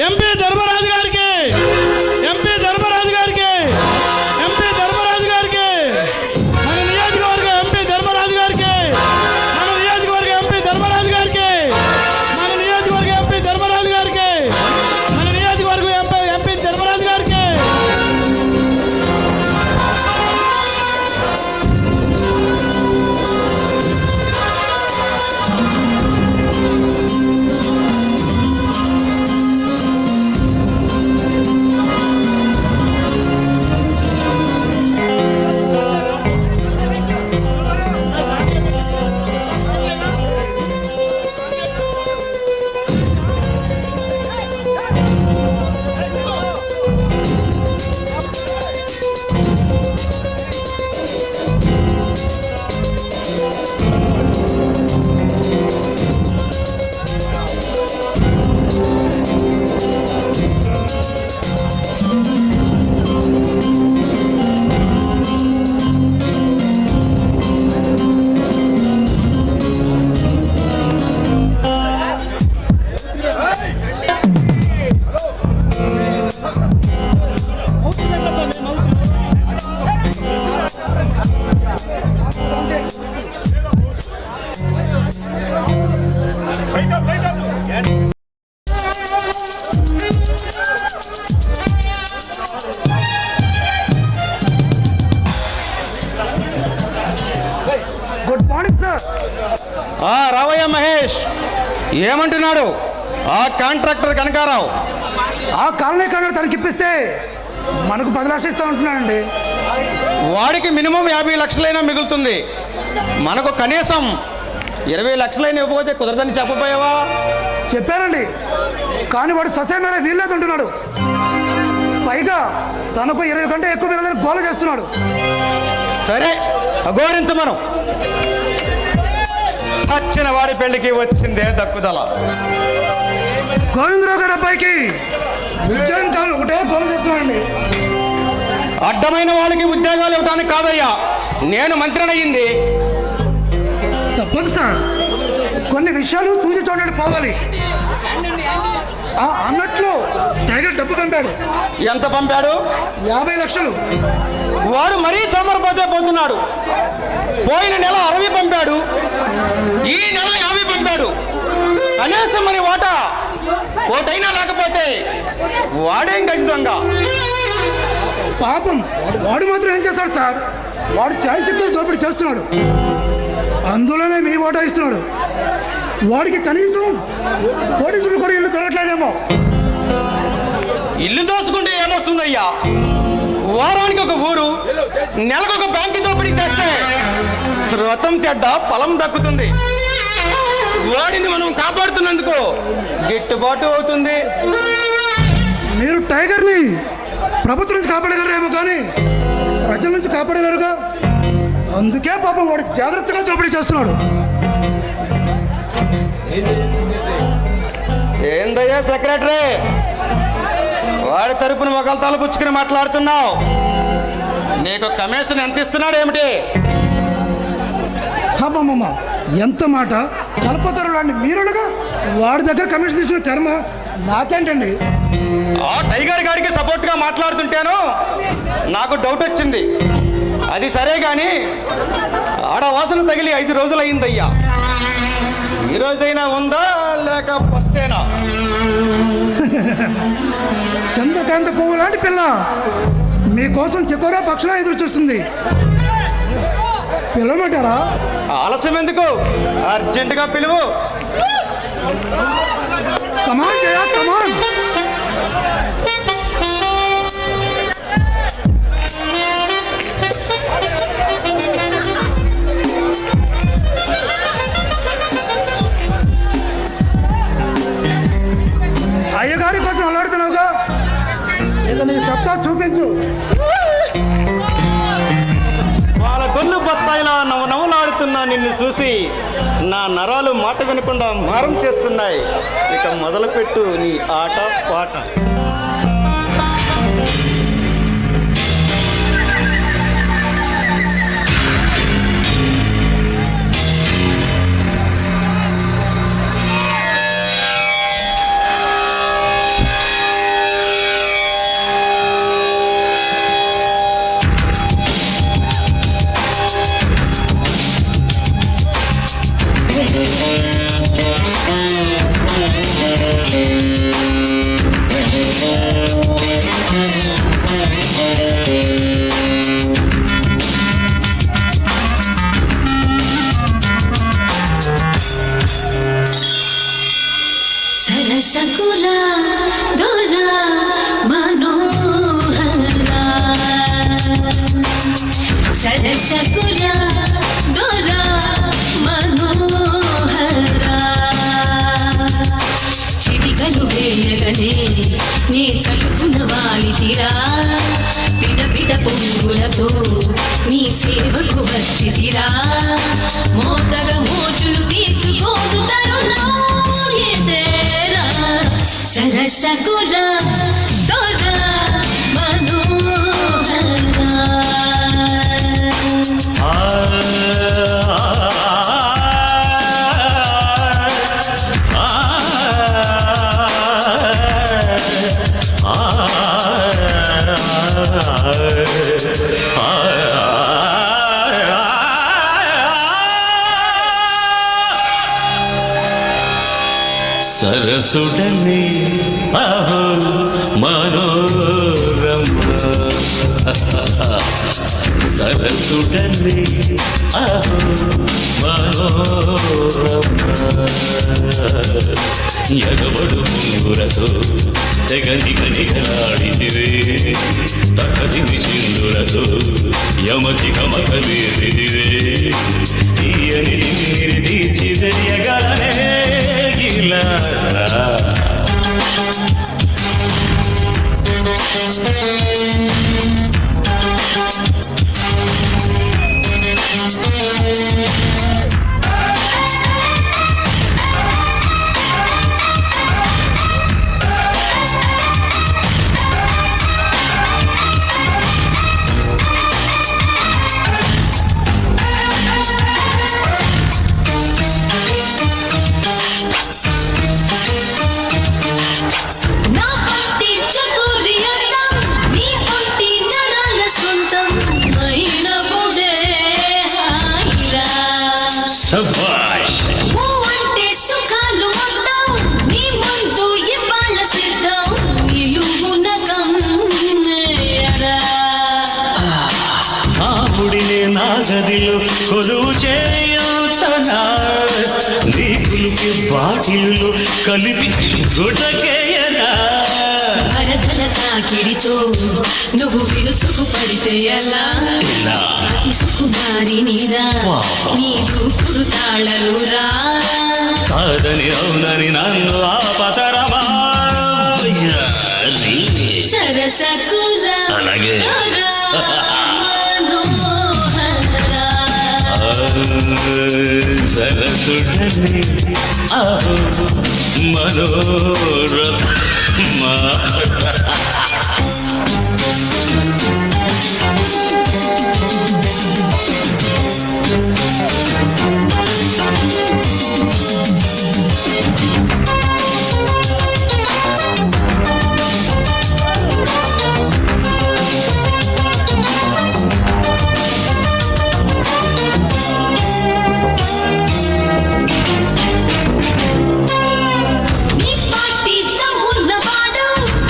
MP Dharmaraju గారికి, MP Dharmaraju గారికి, MP Dharmaraju గారికి, మన నియోజకవర్గ ఎంపీ ధర్మరాజు గారికి, మన నియోజకవర్గ ఎంపీ ధర్మరాజు గారికి, మన నియోజకవర్గ ఎంపీ ధర్మరాజు గారికి, మన నియోజకవర్గ ఎంపీ ధర్మరాజు గారికి. Good morning sir. రావయ్య మహేష్, ఏమంటున్నాడు ఆ కాంట్రాక్టర్ కనకారావు? ఆ కాలనీ కన్నా తనకి ఇప్పిస్తే మనకు 10 లక్షలు ఇస్తా ఉంటున్నాడండి. వాడికి మినిమం 50 లక్షలైనా మిగులుతుంది, మనకు కనీసం 20 లక్షలైనా ఇవ్వకపోతే కుదరదని చెప్పపోయావా? చెప్పానండి, కానీ వాడు ససేమైనా వీల్లేదు అంటున్నాడు. పైగా తనకు 20 కంటే ఎక్కువ మిగలని గోల చేస్తున్నాడు. సరే, అఘోరించమను. సచ్చిన వాడి పెళ్లికి వచ్చిందే దక్కుదల. గోవిందరావు గారి అబ్బాయికి ఉద్యోగం కావాలి ఒకటే గోల చేస్తున్నాడండి. అడ్డమైన వాళ్ళకి ఉద్యోగాలు ఇవ్వడానికి కాదయ్యా నేను మంత్రిని అయ్యింది. తప్పదు సార్, కొన్ని విషయాలు చూసి చూడండి పోవాలి. అన్నట్లు టైగర్ డబ్బు పంపాడు. ఎంత పంపాడు? 50 లక్షలు. వాడు మరీ సోమరపోతే పోతున్నాడు. పోయిన నెల 60 పంపాడు, ఈ నెల 50 పంపాడు. కనీసం మరి ఓటైనా లేకపోతే వాడేం ఖచ్చితంగా. పాపం వాడు మాత్రం ఏం చేస్తాడు సార్? వాడు ఛాయశక్తులు దోపిడీ చేస్తున్నాడు, అందులోనే మీ ఓటా ఇస్తున్నాడు. వాడికి కనీసం పోలీసులు కూడా ఇల్లు దొరకట్లేదేమో. ఇల్లు దోసుకుంటే ఏమొస్తుందయ్యా? వారానికి ఒక ఊరు, నెలకు ఒక బ్యాంకు దోపిడీ చేస్తే వ్రతం చెడ్డ ఫలం దక్కుతుంది. వాడిని మనం కాపాడుతున్నందుకు గిట్టుబాటు అవుతుంది. మీరు టైగర్ని ప్రభుత్వం నుంచి కాపాడగలరేమో కానీ ప్రజల నుంచి కాపాడలేరుగా. అందుకే పాపం వాడు జాగ్రత్తగా దోపిడీ చేస్తున్నాడు. ఏందయ్యా సెక్రటరీ, వాడి తరపున ఒకళ్ళ తలపుచ్చుకుని మాట్లాడుతున్నావు? నీకు కమిషన్ ఎంత ఇస్తున్నాడు ఏమిటి? అమ్మమ్మ, ఎంత మాట! కల్పతరు లాంటి మీరుగా వాడి దగ్గర కమిషన్ తీసుకునే కర్మ నాకేంటండి? ఆ టైగర్ గారికి సపోర్ట్గా మాట్లాడుతుంటాను, నాకు డౌట్ వచ్చింది. అది సరే కానీ ఆడ వాసన తగిలి 5 రోజులు అయిందయ్యా. ఈ రోజైనా ఉందా లేక వస్తేనా? చంద్రకాంత పువ్వు లాంటి పిల్ల మీకోసం చికోరా పక్షులా ఎదురు చూస్తుంది. పిలవమంటారా? ఆలస్యం ఎందుకు, అర్జెంటుగా పిలువు. కమాన్ జయ, కమాన్. అయ్యగారి కోసం అల్లాడుతున్నావుగా, ఇక నీ సత్తా చూపించు. వాళ్ళ గొల్లు బత్తాయిలా నవ్వులాడుతున్నా నిన్ను చూసి నా నరాలు మాట వినకుండా మారం చేస్తున్నాయి. ఇక మొదలుపెట్టు నీ ఆట పాట. సరసకులా దొరా మనోహరా సరసకులా దొరా మనోహరా చిటికలు వేయగనే నీ చలుకున్న వాలితిరా పిడ పిడ పొంగులతో నీ సేవకు వచ్చితిరా మోతగ మోచులు తీర్చుకోదు తరుణం ఎదేరా సరసకులా దొరా మనోహరా సరసుడనే అహో మనోరమ సరసుడనే అహో మనోరమ ఎగబడు ముంగురతో తెగనిగ నిగలాడితివే తగదిమి చిందులతో యమతి కమక వేదివే తీయని నిమిరి తీర్చి వెరియగలనే గిలా నా పట్టి చతురి అడ్డం నీ పుట్టి నరాల సొంతం అయిన బుడే హాయిరా శభాష్ అంటే సుఖాలు మొత్తం నీ ముందు ఇవాళ సిద్ధం నిలువున కమ్మేయరా ఆవుడినే నా గదిలో కొలువు చేయుచనా నీ కులికి బాటిలు కలిపి గుటకేయనా వరదల తాకిడితో నువ్వు విరుచుకు పడితే ఎలా ఇలా అతి సుకుమారి నీరా నీ దూకుడు తాళలురా కాదని అవునని నన్ను ఆపతరమా సరసకురా అలాగే. దొరా మనోహరా సరసుడనే అహో మనోరమ నీ పాటి దమ్మున్నవాడు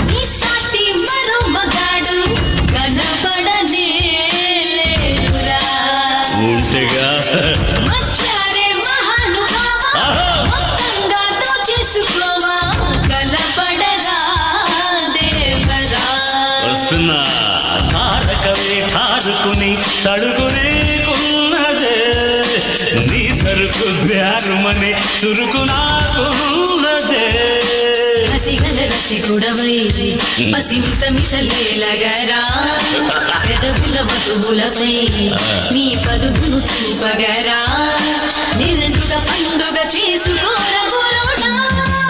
నీ సాటి మరో మగాడు కనపడనే లేదురా ఉంటగా వచ్చారే మహానుభావా మొత్తంగా దోచేసుకోవా కలపడగా దేవరా వస్తున్నా తారకవే తారుకుని తడుకునే కున్నదే నీ సరుకు బ్యారుమని చురుకు నాకున్నదే రసిగల రసికుడవై పసిమిస మిసలేలగరా పెదవుల మతువులపై నీ పదుపును చూపగరా నిండుగ పండుగ చేసుకోర గురుడా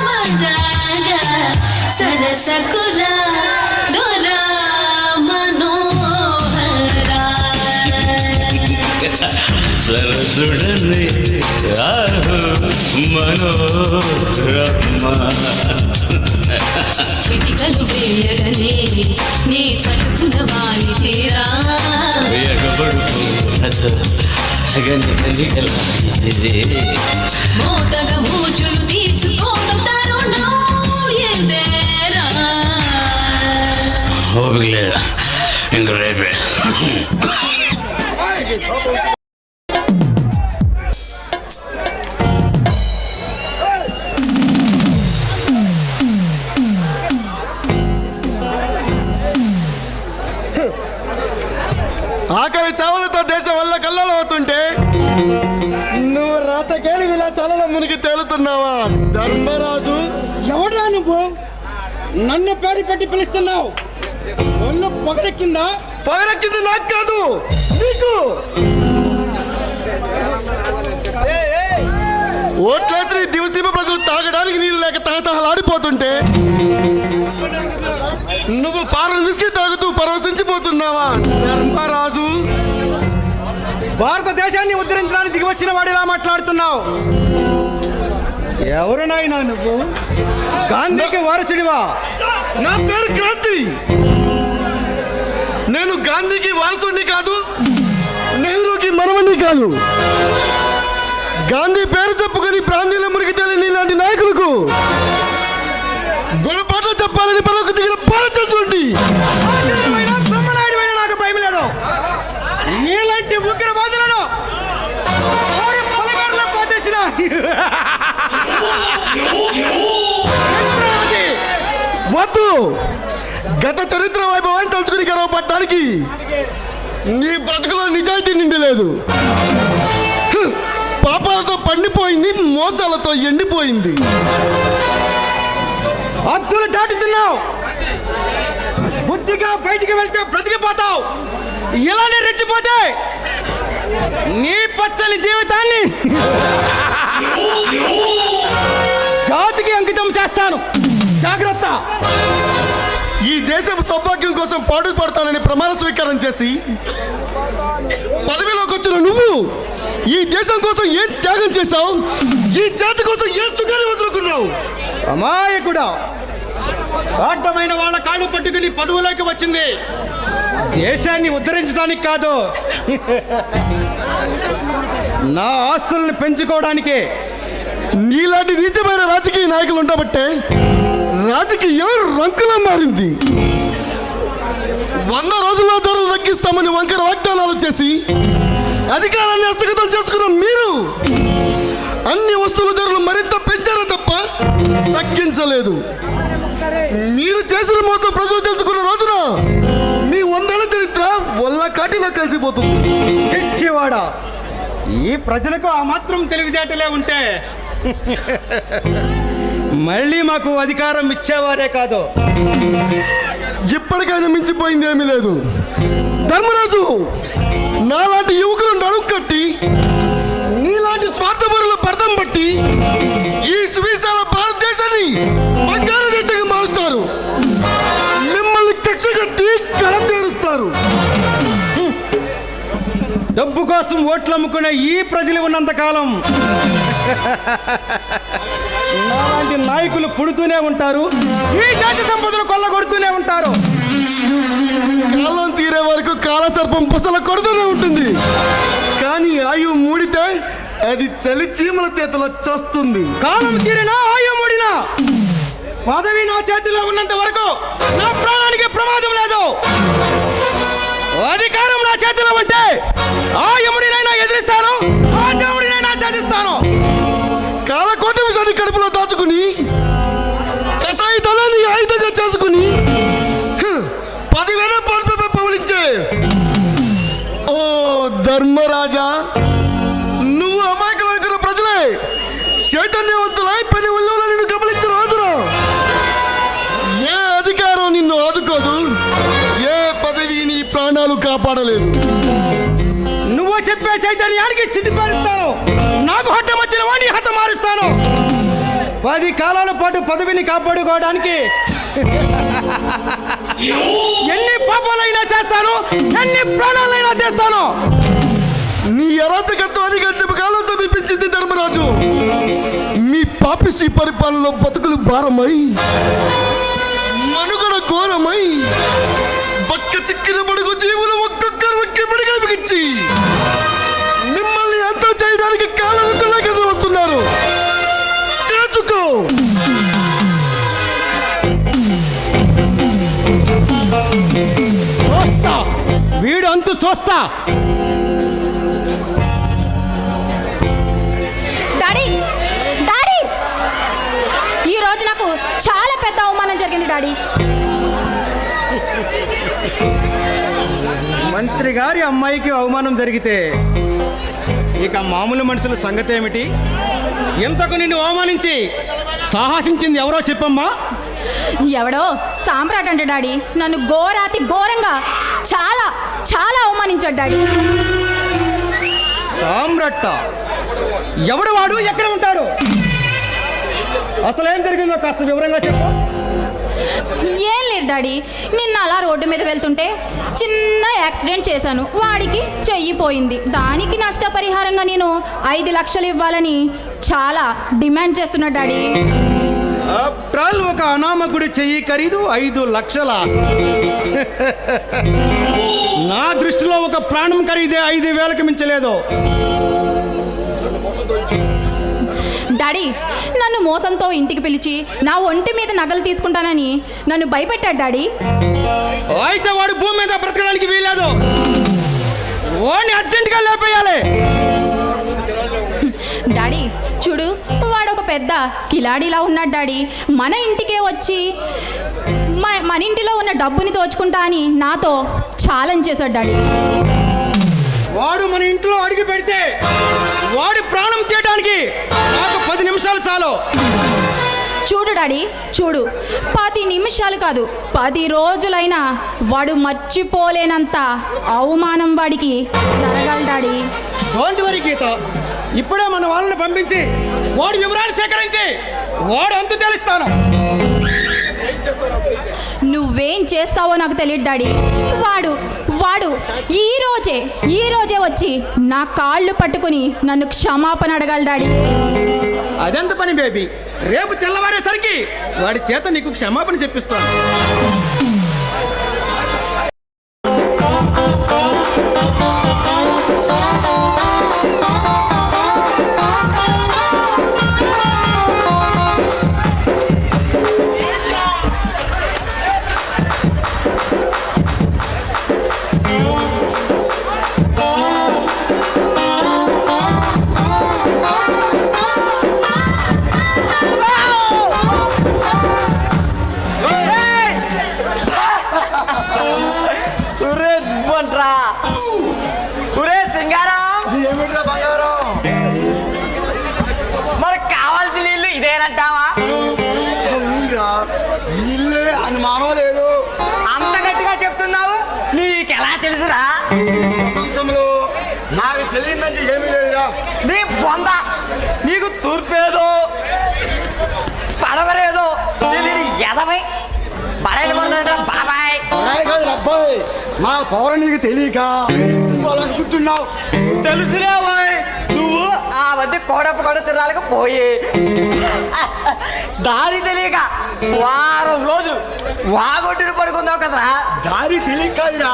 మజాగా సరసకురా దొరా మనోహరా సరసుడనే ఆహో మనోరమ చిటికలు వేయగనే నీ చలుకున వాలి తీరా వేగబడుతూ మోతగ మూచులు తీర్చుకోను తరుణం ఓపిక లేదు, ఇంక రేపే. ఆకలి చావులతో దేశం వల్ల కల్లాలు అవుతుంటే నువ్వు రాసకేలి విలాసాలలో మునిగి తేలుతున్నావా ధర్మరాజు? ఎవడా నువ్వు నన్ను పేరు పెట్టి పిలుస్తున్నావు? ఒళ్ళు పొగరెక్కిందా? పగరెక్కింది నాకు కాదు, నీకు. ఓట్లేసి దివసీమ ప్రజలు తాగడానికి నీరు లేక తహతహలాడిపోతుంటే నువ్వు ఫారెన్ విస్కీ తాగుతూ పరవశించిపోతున్నావా ధర్మరాజు? భారతదేశాన్ని ఉద్ధరించడానికి దిగి వచ్చిన వాడిలా మాట్లాడుతున్నావు. ఎవరు నాయనా నువ్వు? గాంధీకి వారసుడివా? నా పేరు క్రాంతి. నేను గాంధీకి వారసుడిని కాదు, నెహ్రూకి మనవణ్ణి కాదు. గాంధీ పేరు చెప్పుకొని ప్రాంతీయుల మురికి తెలియని ఇలాంటి నాయకులకు గుణపాఠం చెప్పాలని పనులకు దిగిన బాలచంద్రుడిని. బ్రహ్మనాయుడు నాకు భయం లేదు. నీలాంటి ఉగ్రవాదులను పోతేసిన వద్దు. గత చరిత్ర వైభవాన్ని తలుచుకుని గర్వపడటానికి నీ బ్రతుకులో నిజాయితీ నిండి లేదు. పాపాలతో పండిపోయింది, మోసాలతో ఎండిపోయింది. హద్దులు దాటుతున్నావు. బుద్ధిగా బయటికి వెళ్తే బ్రతికిపోతావు. ఇలానే రెచ్చిపోతే నీ పచ్చని జీవితాన్ని జాతికి అంకితం చేస్తాను. జాగ్రత్త. ఈ దేశం సౌభాగ్యం కోసం పాటు పడతానని ప్రమాణ స్వీకారం చేసి పదవిలోకి వచ్చిన నువ్వు ఈ దేశం కోసం ఏం త్యాగం చేశావు? ఈ జాతి కోసం ఏం సుఖాన్ని వదులుకున్నావు? అమాయకుడా, అడ్డమైన వాళ్ళ కాళ్ళు పట్టుకుని పదవులోకి వచ్చింది దేశాన్ని ఉద్ధరించడానికి కాదు, నా ఆస్తులను పెంచుకోవడానికి. నీలాంటి నీచమైన రాజకీయ నాయకులు ఉండబట్టే రాజకీయం రంకులా మారింది. 100 రోజుల్లో ధరలు తగ్గిస్తామని వంకర వాగ్దానాలు చేసి అధికారాన్ని హస్తగతం చేసుకున్న మీరు అన్ని వస్తువుల ధరలు మరింత పెంచారో తప్ప తగ్గించలేదు. మీరు చేసిన మోసం ప్రజలు తెలుసుకున్న రోజున మీ 100 ఏళ్ల చరిత్ర వల్ల కాటిలో కలిసిపోతుంది. ఇచ్చేవాడా, ఈ ప్రజలకు ఆ మాత్రం తెలివితేటలే ఉంటే మళ్ళీ మాకు అధికారం ఇచ్చేవారే కాదు. ఇప్పటికైనా మించిపోయింది ఏమీ లేదు ధర్మరాజు. నాలాంటి యువకులు నడుము కట్టి నీలాంటి స్వార్థపరుల పర్థం బట్టి ఈ సువిశాల భారతదేశాన్ని బంగారు దేశంగా మారుస్తారు. మిమ్మల్ని కక్ష కట్టి కళ తీరుస్తారు. డబ్బు కోసం ఓట్లు అమ్ముకునే ఈ ప్రజలు ఉన్నంతకాలం నాలాంటి నాయకులు పుడుతూనే ఉంటారు. ఈ దేశ సంపదను కొల్లగొడుతూనే ఉంటారు. కాలం తీరే వరకు కాలసర్పం పుసల కొడుతూనే ఉంటుంది. కానీ ఆయువు మూడితే అది చలి చీమల చేతిలో చస్తుంది. కాలం తీరినా ఆయుముడినా పదవి నా చేతిలో ఉన్నంత వరకు నా ప్రాణానికి ప్రమాదం లేదు. అధికారం నా చేతిలో ఉంటే ఆ యముడినైనా ఎదిరిస్తాను, ఆ దేవుడినైనా శాసిస్తాను. కాలకోట విషయాన్ని కడుపులో దాచుకుని కసాయి దళాన్ని ఆయుధంగా చేసుకుని 10,000 పార్పై పవలించే ఓ ధర్మరాజా, నువ్వు అమాయకులైన ప్రజలే చైతన్యవంతులై పని ఉల్లోల నిన్ను గమనించిన రోజున ఏ అధికారం నిన్ను ఆదుకోదు, ఏ పదవి నీ ప్రాణాలు కాపాడలేదు. నువ్వు చెప్పే చైతన్యానికి చితిపారుస్తాను. నాకు హఠం వచ్చిన వాడిని హఠ మారుస్తాను. 10 కాలాల పాటు పదవిని కాపాడుకోవడానికి ఎన్ని పాపాలైనా చేస్తాను, ఎన్ని ప్రాణాలైనా తెస్తాను. నీ అరాచకత్వానికి అంచకాలం సమీపించింది ధర్మరాజు. మీ పాపిష్టి పరిపాలనలో బతుకులు భారమై మనుగడ ఘోరమై బక్క చిక్కిన బడుగు జీవులు ఒక్కొక్కరు ఒక్కి విడిగా బిగించి మిమ్మల్ని అంతం చేయడానికి కాలంలోకి వస్తున్నారు. తెలుసుకో. అంతు చూస్తా. డాడీ డాడీ ఈ రోజు నాకు చాలా పెద్ద అవమానం జరిగింది డాడీ. మంత్రి గారి అమ్మాయికి అవమానం జరిగితే ఇక మామూలు మనుషుల సంగతి ఏమిటి? ఇంతకు నిన్ను అవమానించి సాహసించింది ఎవరో చెప్పమ్మా. ఎవడో సామ్రాట్ అంటే డాడీ నన్ను ఘోరాతి ఘోరంగా చాలా చాలా అవమానించాడు డాడీ. సామ్రాట్ ఎవడు వాడు, ఎక్కడ ఉంటాడు, అసలు ఏం జరిగిందో కాస్త వివరంగా చెప్పు. ఏం లేదు డాడీ, నిన్న అలా రోడ్డు మీద వెళ్తుంటే చిన్న యాక్సిడెంట్ చేశాను. వాడికి చెయ్యి పోయింది. దానికి నష్టపరిహారంగా నేను 5 లక్షలు ఇవ్వాలని చాలా డిమాండ్ చేస్తున్నా డాడీ. ఆఫ్టర్ ఆల్ ఒక అనామకుడి చెయ్యి ఖరీదు 5 లక్షల. నా దృష్టిలో ఒక ప్రాణం ఖరీదే 5,000కి మించలేదు. డాడీ నన్ను మోసంతో ఇంటికి పిలిచి నా ఒంటి మీద నగలు తీసుకుంటానని నన్ను భయపెట్టాడు డాడీ. అయితే వాడు భూమి మీద బ్రతకడానికి వీలేదు. వాడిని అర్జెంటుగా లేపేయాలి. డాడీ చూడు, వాడు ఒక పెద్ద కిలాడిలా ఉన్నాడు డాడీ. మన ఇంటికే వచ్చి మన ఇంటిలో ఉన్న డబ్బుని దోచుకుంటా అని నాతో ఛాలెంజ్ చేశాడు డాడీ. వాడు మన ఇంట్లో అడిగి పెడితే వాడి ప్రాణం తీయడానికి నాకు 10 నిమిషాలు చాలు. చూడు డాడీ చూడు, 10 నిమిషాలు కాదు 10 రోజులైనా వాడు మర్చిపోలేనంత అవమానం వాడికి జరగాలి డాడీ. డోంట్ వరీ గీత, ఇప్పుడే మన వాళ్ళని పంపించి వాడి వివరాలు సేకరించి వాడు అంతు తెలుస్తాను. నువ్వేం చేస్తావో నాకు తెలియదు డాడీ. వాడు వాడు ఈ రోజే వచ్చి నా కాళ్ళు పట్టుకుని నన్ను క్షమాపణ అడగాలి డాడీ. అదెంత పని బేబీ, రేపు తెల్లవారేసరికి వాడి చేత నీకు క్షమాపణ చెప్పిస్తాను. ఒరే సింగారం, ఏమిట్రా బంగారం? మనకు కావాల్సిన ఇల్లు ఇదేనంటావా? అవునరా, ఇల్లే అని మానవలేదు. అంత గట్టిగా చెప్తున్నావు, నీకెలా తెలుసురా? ప్రపంచంలో నాకు తెలియదంటే ఏమీ లేదురా. నీ బొంద, నీకు తూర్పేదో పడవరేదో తెలియని ఎదవై బడైలు పడుతుందిరా బాబాయ్. కాదు అబ్బాయి, నా పవర్ నీకు తెలియక నువ్వు అలా అనుకుంటున్నావు. తెలుసులే బాయ్, నువ్వు ఆ మధ్య కోడప్ప తిరాలకు పోయి దారి తెలియక వారం రోజులు వాగొట్టుని పడుకుందావు కదరా. దారి తెలియకరా,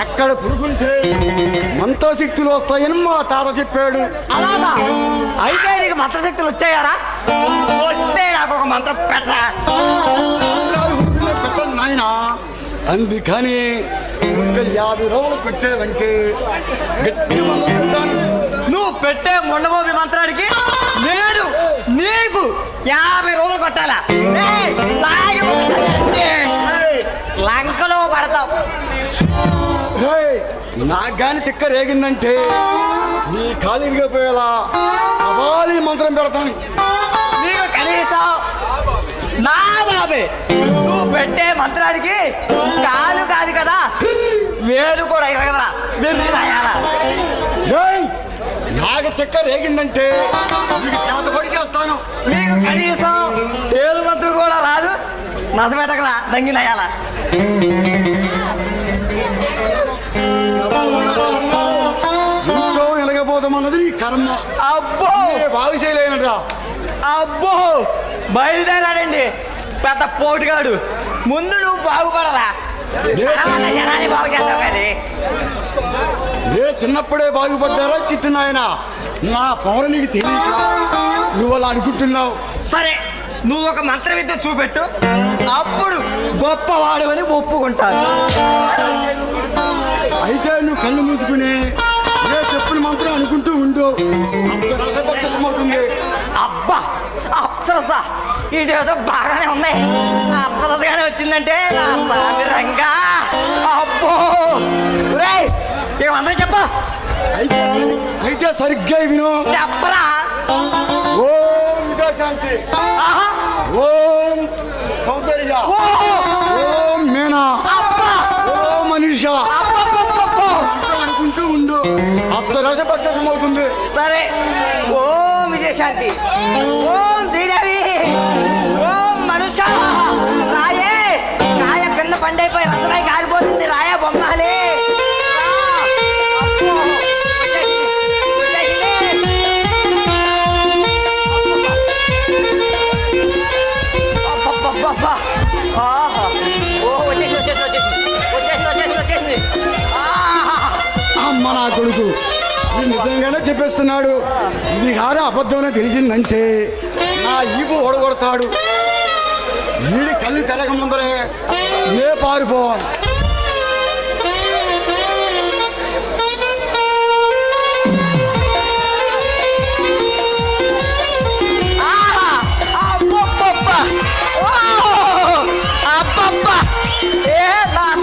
అక్కడ పుడుకుంటే మంత్రశక్తులు వస్తాయని మా తాత చెప్పాడు. అలాగా? అయితే నీకు మంత్రశక్తులు వచ్చాయారా? వస్తే నాకు ఒక మంత్రం పెట్టరా. పెట్టండి నాయన, అందుకని ఒక 50 రోజులు పెట్టేవంటే గట్టి మందు పెడతాను. నువ్వు పెట్టే మొండమోబి మంత్రానికి నేను నీకు 50 రోజులు కొట్టాలా? ఏయ్, లాగి పడతానంటే లంకలో పడతావు. నాకు కానీ తిక్క రేగిందంటే నీ ఖాళీగా పోయేలా అబాలి మంత్రం పెడతాను. నీకు కనీసం నా బాబే నువ్వు పెట్టే మంత్రానికి కాలు కాదు కదా, వేలు కూడా ఇరగదరా. వెర్రినాయాలా? నాకు తిక్క రేగిందంటే నీకు చేతపడి చేస్తాను. నీకు కనీసం తేలు మంత్రం కూడా రాదు, నసపెట్టకలా దంగినయాలా? ఎంతో నిలగబోతామన్నది నీ కర్మ. అబ్బో బాగు చేయలేనరా. అబ్బో బయలుదేరాడండి పెద్ద పోటుగాడు. ముందు నువ్వు బాగుపడరా, తర్వాత జనాన్ని బాగు చేద్దావు కానీ. చిన్నప్పుడే బాగుపడ్డారా చిట్టు నాయన? నా పవర్ నీకు తెలియక నువ్వు అలా అనుకుంటున్నావు. సరే, నువ్వు ఒక మంత్ర విద్య చూపెట్టు, అప్పుడు గొప్పవాడు అని ఒప్పుకుంటాను. అయితే నువ్వు కళ్ళు మూసుకుని ఏ చెప్పిన మంత్రం అనుకుంటూ ఉండు. రసపక్షమవుతుంది. అబ్బా అప్సరస ఇదేదో బాగానే ఉంది. అప్సరసగానే వచ్చిందంటే నా స్వామి రంగా. అబ్బో రేయ్ ఇక అందరూ చెప్పు. అయితే సరిగ్గా విను. చెప్పరా. ఓం విద్యాశాంతి, ఆహా ఓం సౌందర్య, ఓహో ఓం మీనా, అబ్బా ఓం మనీష అబ్బబ్బబ్బబ్బో. మంత్రం అనుకుంటూ ఉండు. రసపక్షమవుతుంది. సరే ఓం విజయశాంతి, ఓం శ్రీదేవి, ఓం మనుష్క. రాయే రాయ కింద పండైపోయి రసమై కారిపోతుంది. రాయ బొమ్మాలి. అమ్మ నా కొడుకు ఇది నిజంగానే చెప్పేస్తున్నాడు. ఇది కాదు అబద్ధమనే తెలిసిందంటే నా ఈపు ఓడగొడతాడు. వీడి కళ్ళు తెరక ముందరే నే పారిపోవాలి.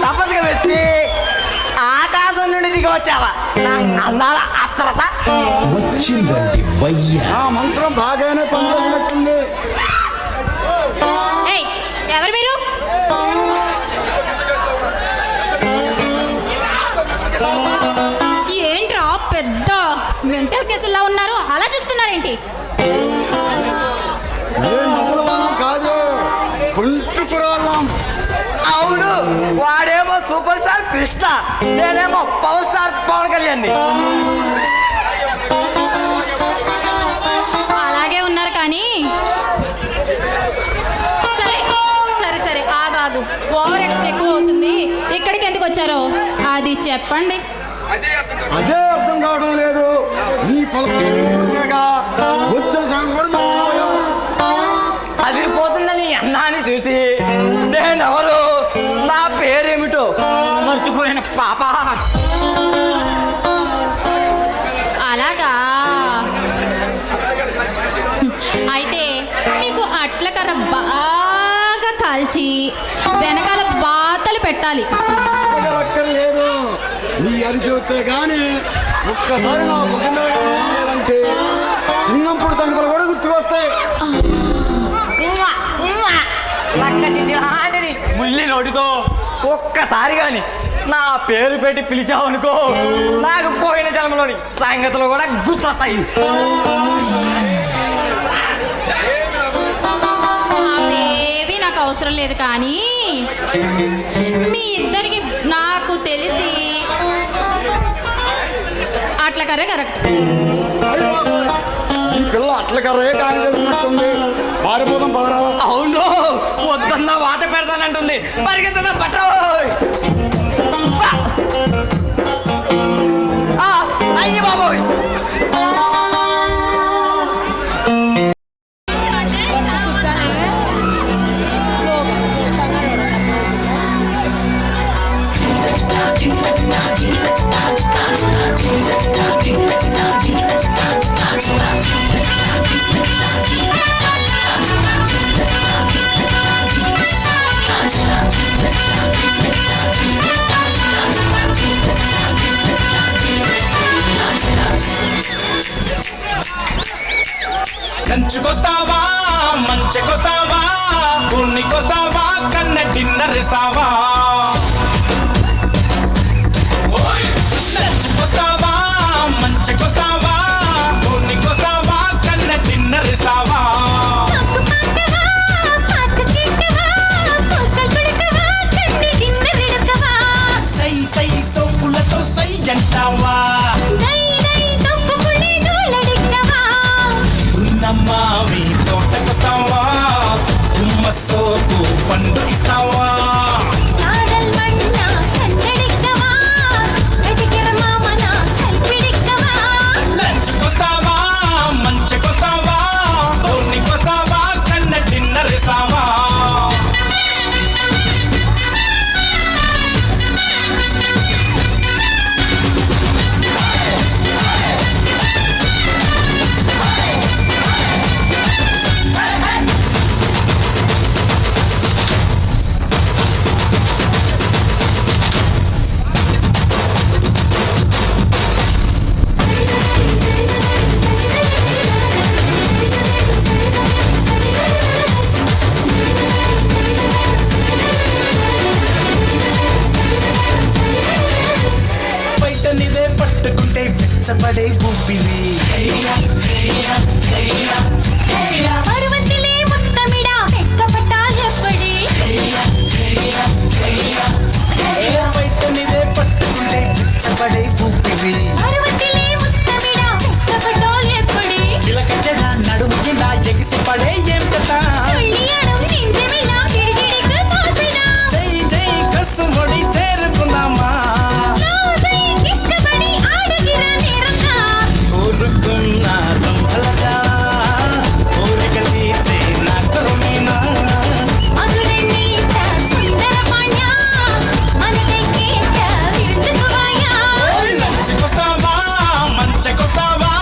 తపస్సుగా వచ్చి ఆకాశం నుండి దిగి వచ్చావా నా అందాల అప్సరస. వచ్చిందండి వయ్య. ఆ మంత్రం బాగానే పనిచేసినట్టుంది. ఏయ్ ఎవరు మీరు? ఏంట్రా పెద్ద మెంటల్ కేసులా ఉన్నారు, అలా చూస్తున్నారేంటి? ఏ మందుల వాళ్ళం కాదు, కొంటు కురాళ్ళం. అవును వాడేమో సూపర్ స్టార్ కృష్ణ, నేనేమో పవర్ స్టార్ పవన్ కళ్యాణ్. అలాగే ఉన్నారు కానీ సరే సరే సరే ఆగాగు, ఓవర్ యాక్షన్ ఎక్కువ అవుతుంది. ఇక్కడికి ఎందుకు వచ్చారో అది చెప్పండి. అదే అర్థం కావడం లేదు. నీ పలసగా వచ్చిన సంగతి కూడా మర్చిపోయాం. అదిరిపోతుందని అన్నాన్ని చూసి నేనెవరు, నా పేరేమిటో మర్చిపోయిన పాప. అలాగా అయితే మీకు అట్లకర్ర బాగా కాల్చి వెనకాల బాతలు పెట్టాలి. అక్కర్లేదు, నీ అరిచి వస్తే కానీ ఒక్కసారి నా అంటే చిన్నప్పుడు సంగతులు కూడా గుర్తుకొస్తాయి. లాంటిది ముల్లి నోటితో ఒక్కసారి కానీ నా పేరు పెట్టి పిలిచావనుకో, నాకు పోయిన జన్మలోని సంగతులు కూడా గుర్తొస్తాయి. అవేవి నాకు అవసరం లేదు కానీ మీ ఇద్దరికి నాకు తెలిసి అట్లకర్ర కరెక్ట్. ఈ పిల్ల అట్ల కర్రే కానీ చదివినట్టుంది. పారిపోదాం పదరా. అవును వద్దన్న వాత పెడతానంటుంది. పరిగెత్తున్నా పట్టు. అయ్యి బాబోయ్. కంచుకొస్తావా, మంచెకొస్తావా, ఊర్నికొస్తావా, కన్న డిన్నర్ ఇస్తావా. లంచుకొస్తావా, మంచెకొస్తావా, ఊర్నికొస్తావా, కన్న డిన్నర్ ఇస్తావా. సై సై సోకులతో సై అంటావా. ఉన్నమ్మావి తోటకొస్తావా, గుమ్మ సోపు పండు ఇస్తావా. రెచ్చపడే ఊపిరి పర్వతిలే ముత్తమిడా ఎక్కపట్టాలెప్పడి బయట నీదే పట్టుకుంటే రెచ్చపడే ఊపిరి పర్వతిలే ముత్తమిడా ఎక్కపట్టాలెప్పడి చిలక చెడ నడుము కింద ఎగిసి పడే ఏం కథ తుళ్ళియడం నింజమిలా గిడిగిడికి పోసినా జై జై కసుబడి చేరుకున్నామా లోదై కిస్కబడి ఆడగిరా నేరంగా కోరుకున్న రంభలగా కోరిక తీర్చే నా కరుణీనా మధురనీత సుందరమాయ మనదెక్కేట విరుచుకువాయ లంచుకొస్తావా మంచకొస్తావా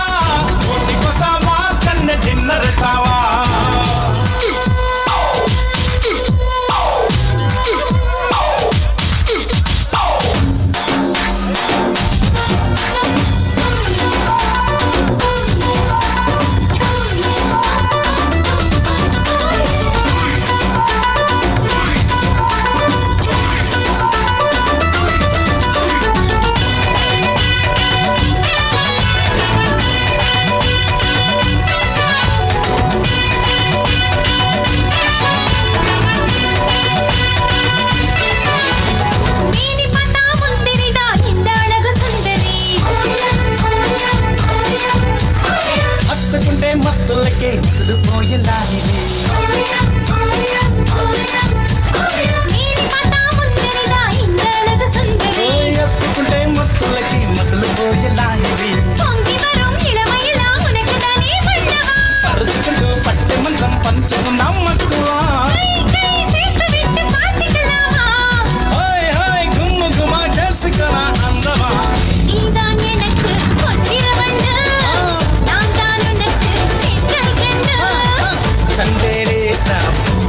కోటికొస్తావా కన్న డిన్నర్ ఇస్తావా ನೀನಿ ಪಟ ಮುಂದಿರಿದ ಇಂದ ಅಳಗು ಸುಂದರಿ హత్తుకుంటే మత్తులకే ముద్దుపోయేలానిది ನೀನಿ ಪಟ ಮುಂದಿರಿದ ಇಂದ ಅಳಗು ಸುಂದರಿ ఎత్తుకుంటే మత్తులకి మొదలుపోయేలానిది పొంగి వరం ఇళమయిల మునకదని పడ్డవా పరుచుకుంటూ పట్టె మంచం పంచుకున్నాం మక్కువ కై కై సేతు విట్టు పాతికలామా హాయ్ హాయ్ గుమ్ము గుమా చేసుకున్నా అందవా நீதான் எனக்கு பொன்னிறவண்டு நான் தான் உனக்கு தென்றல் கண்டு సందేలేస్త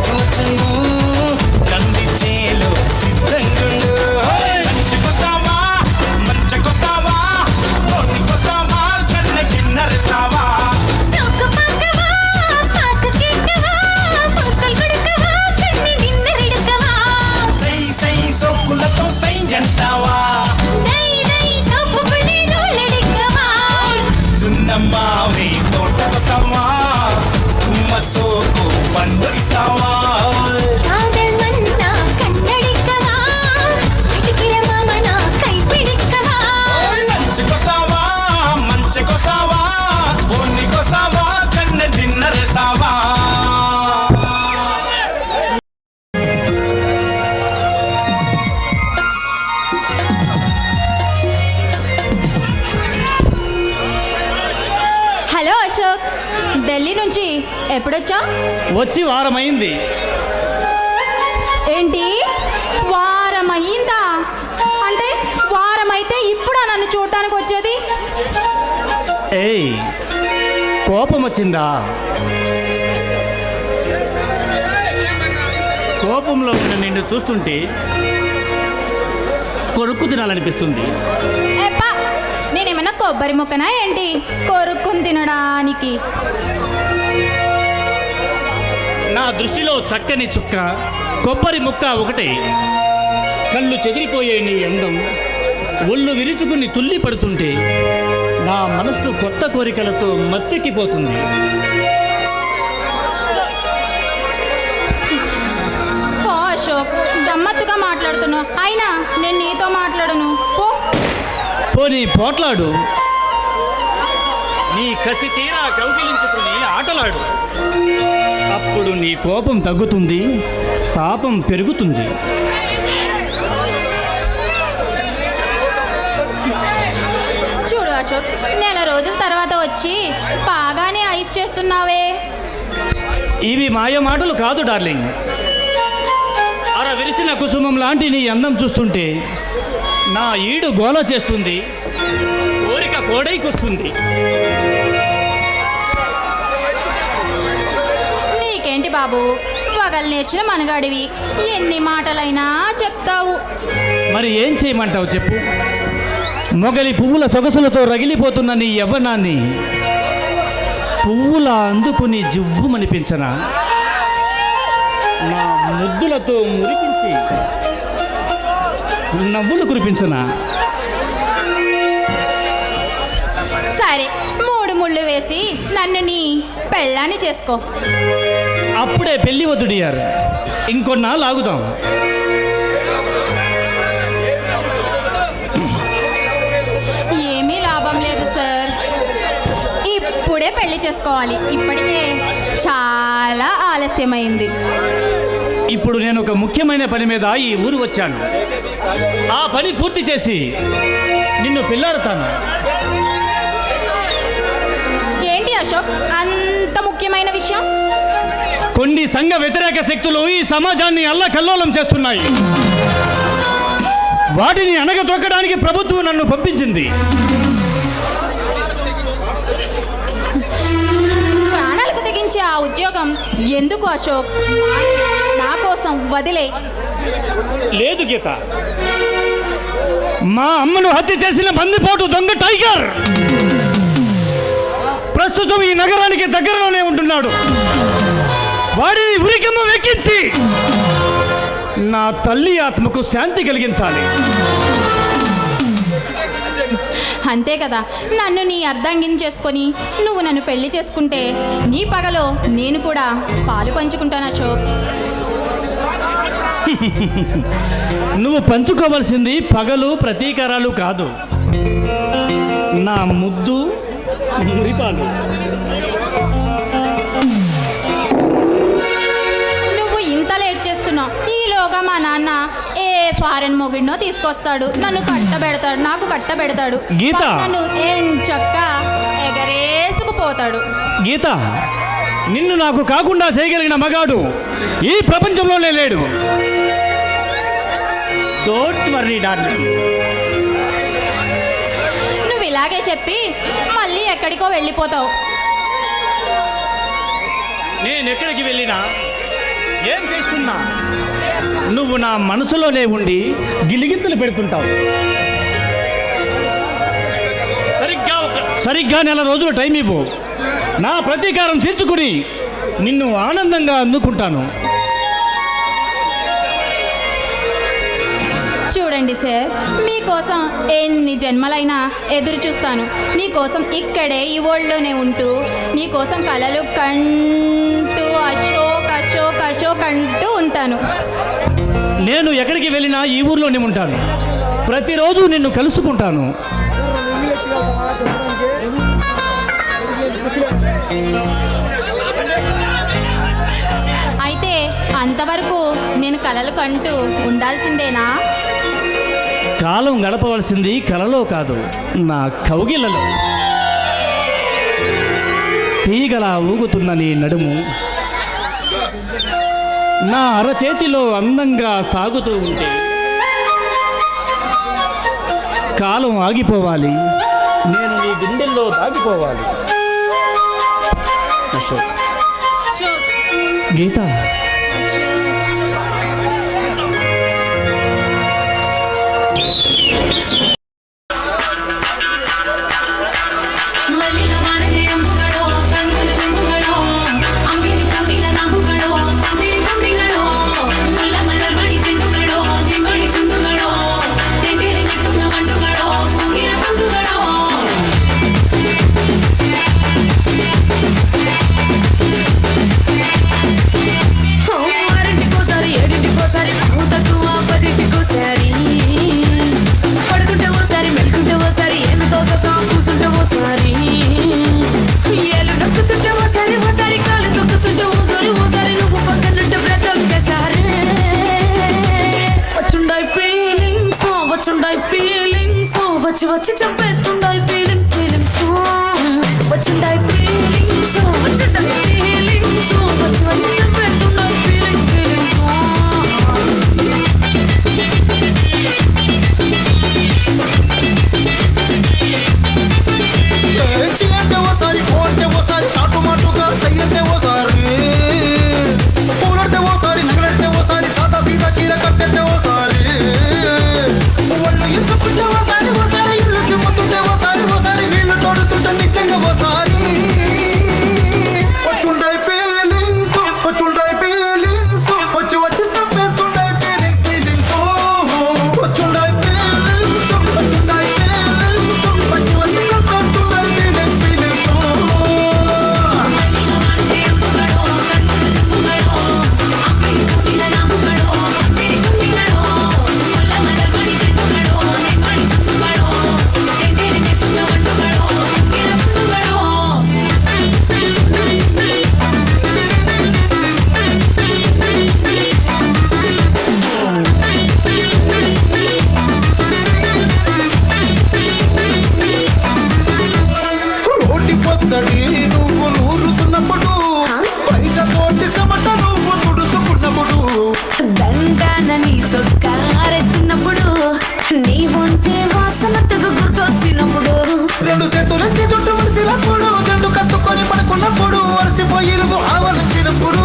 పూచను కందిచేలో సిద్ధంగుండు మంచుకొస్తావా మంచకొస్తావా కోటికొస్తావా కన్న కిన్నరిస్తావా సోకు పాకవా పాకు కేకవా పూకల్ కొడుకవా కన్ని డిన్నరెడుకవా సై సై సోకులతో సై అంటావా దై దై తప్పుకునే రోలెడికవా దున్నమ్మావి తోటకొస్తావా గుమ్మ సోకు పండు ఇస్తావా కాదల్ మన్నా కన్నడికవా ఇటికిర మామన కైపిడికవా లంచుకొస్తావా మంచకొస్తావా బోనికొస్తావా కన్న డిన్నరిస్తావా హలో అశోక్, ఢిల్లీ నుంచి ఎప్పుడొచ్చా? వచ్చి వారమైంది. ఏంటి వారమయ్యిందా? అంటే వారమైతే ఇప్పుడా నన్ను చూడటానికి వచ్చేది? ఏయ్, కోపం వచ్చిందా? కోపంలో ఉన్న నిన్ను చూస్తుంటే కొరుక్కు తినాలనిపిస్తుంది. ఎప్పా, నేనేమన్నా కొబ్బరి ముక్కనా ఏంటి కొరుక్కుని తినడానికి? నా దృష్టిలో చక్కని చుక్క కొబ్బరి ముక్క ఒకటే. కళ్ళు చెదిరిపోయే నీ అందం ఒళ్ళు విరుచుకుని తుల్లి పడుతుంటే నా మనస్సు కొత్త కోరికలతో మత్తెక్కిపోతుంది. ఓ అశోక్, గమ్మత్తుగా మాట్లాడుతున్నావు. అయినా నేను నీతో మాట్లాడను. పో. పోనీ పోట్లాడు, నీ కసి తీరా కౌగిలించుకుని ఆటలాడు. అప్పుడు నీ కోపం తగ్గుతుంది, తాపం పెరుగుతుంది. చూడు అశోక్, నెల రోజుల తర్వాత వచ్చి బాగానే ఐస్ చేస్తున్నావే. ఇవి మాయ మాటలు కాదు డార్లింగ్. అర విరిసిన కుసుమం లాంటి నీ అందం చూస్తుంటే నా ఈడు గోల చేస్తుంది, కోరిక కోడైకొస్తుంది. నీకేంటి బాబు, పగలు నేర్చిన మనగాడివి, ఎన్ని మాటలైనా చెప్తావు. మరి ఏం చేయమంటావు చెప్పు? మొగలి పువ్వుల సొగసులతో రగిలిపోతున్న నీ యవ్వనాన్ని పువ్వులా అందుకుని జివ్వుమనిపించనా? నా ముద్దులతో మురిపించి నవ్వులు కురిపించనా? సరే 3 ముళ్ళు వేసి నన్ను నీ పెళ్ళాన్ని చేసుకో. అప్పుడే పెళ్లి వద్దు డియర్, ఇంకొన్నాళ్ళు ఆగుదాం. ఏమీ లాభం లేదు సార్, ఇప్పుడే పెళ్లి చేసుకోవాలి. ఇప్పటికే చాలా ఆలస్యమైంది. ఇప్పుడు నేను ఒక ముఖ్యమైన పని మీద ఈ ఊరు వచ్చాను. ఆ పని పూర్తి చేసి నిన్ను పెళ్ళాడతాను. ఏంటి అశోక్ అంత ముఖ్యమైన విషయం? కొన్ని సంఘ వ్యతిరేక శక్తులు ఈ సమాజాన్ని అల్లకల్లోలం చేస్తున్నాయి. వాటిని అణగదొక్కడానికి ప్రభుత్వం నన్ను పంపించింది. ప్రాణాలకు తెగించే ఆ ఉద్యోగం ఎందుకు అశోక్? నా కోసం వదిలే. లేదు గీత, మా అమ్మను హత్య చేసిన బందిపోటు దొంగ టైగర్ ప్రస్తుతం ఈ నగరానికి దగ్గరలోనే ఉంటున్నాడు. వాడిని ఉరికమ్మ వెక్కించి నా తల్లి ఆత్మకు శాంతి కలిగించాలి. అంతే కదా, నన్ను నీ అర్ధాంగిని చేసుకొని నువ్వు నన్ను పెళ్లి చేసుకుంటే నీ పగలో నేను కూడా పాలు పంచుకుంటాను అశోక్. నువ్వు పంచుకోవలసింది పగలు ప్రతీకారాలు కాదు, నా ముద్దు మురిపాలు. నువ్వు ఇంత లేట్ చేస్తున్నావు. ఈలోగా మా నాన్న ఏ ఫారెన్ మొగిడినో తీసుకొస్తాడు, నన్ను కట్టబెడతాడు, నాకు కట్టబెడతాడు. గీత, నన్ను ఏం చక్క ఎగరేసుకుపోతాడు. గీత, నిన్ను నాకు కాకుండా చేయగలిగిన మగాడు ఈ ప్రపంచంలోనే లేడు. Don't worry darling. నువ్వు ఇలాగే చెప్పి మళ్ళీ ఎక్కడికో వెళ్ళిపోతావు. నేను ఎక్కడికి వెళ్ళినా ఏం చేస్తున్నా నువ్వు నా మనసులోనే ఉండి గిలిగింతలు పెడుతుంటావు. సరిగ్గా నెల రోజులు టైం ఇవ్వు, నా ప్రతీకారం తీర్చుకుని నిన్ను ఆనందంగా అందుకుంటాను. చూడండి సార్, మీకోసం ఎన్ని జన్మలైనా ఎదురు చూస్తాను. నీకోసం ఇక్కడే ఈ ఊళ్ళోనే ఉంటూ నీకోసం కలలు కంటూ అశోక్ అశోక్ అశోక్ అంటూ ఉంటాను. నేను ఎక్కడికి వెళ్ళినా ఈ ఊర్లోనే ఉంటాను. ప్రతిరోజు నిన్ను కలుసుకుంటాను. అయితే అంతవరకు నేను కలలు కంటూ ఉండాల్సిందేనా? కాలం గడపవలసింది కలలో కాదు, నా కౌగిలలో. తీగలా ఊగుతున్న నీ నడుము నా అరచేతిలో అందంగా సాగుతూ ఉంటే కాలం ఆగిపోవాలి, నేను నీ గుండెల్లో దాగిపోవాలి. అశోక్, గీత, వచ్చి వచ్చి చంపేస్తుండాయి ఫీలింగ్ ఫీలింగ్స్ వచ్చిండాయి ఫీలింగ్స్ వచ్చిండాయి ఫీలింగ్స్ వచ్చి వచ్చి చంపేస్తుండాయి ఫీలింగ్స్ ఫీలింగ్స్ చీలంటే ఓసారి పోంటే ఓసారి చాటు మాటుగా సయ్యంటే ఓసారి పూలంటే ఓసారి నగలంటే ఓసారి సాదా సీదా చీర కట్టంటే ఓసారి ఒళ్ళు ఇసుకుంటే ఓసారి ఓసారి ఇల్లు చిమ్ముతుంటే ఓసారి ఓసారి వీళ్ళు తోడుతుంటే నిజంగా ఓసారి బుగ్గన నీ సొక్కారేస్తున్నప్పుడు నీ ఒంటే వాసనతకు గుర్తొచ్చినప్పుడు రెండు చేతులెత్తి చుట్టూ ముడిచినప్పుడు జండు కత్తుకొని పడుకున్నప్పుడు అలసిపోయి నువ్వు ఆవలించినప్పుడు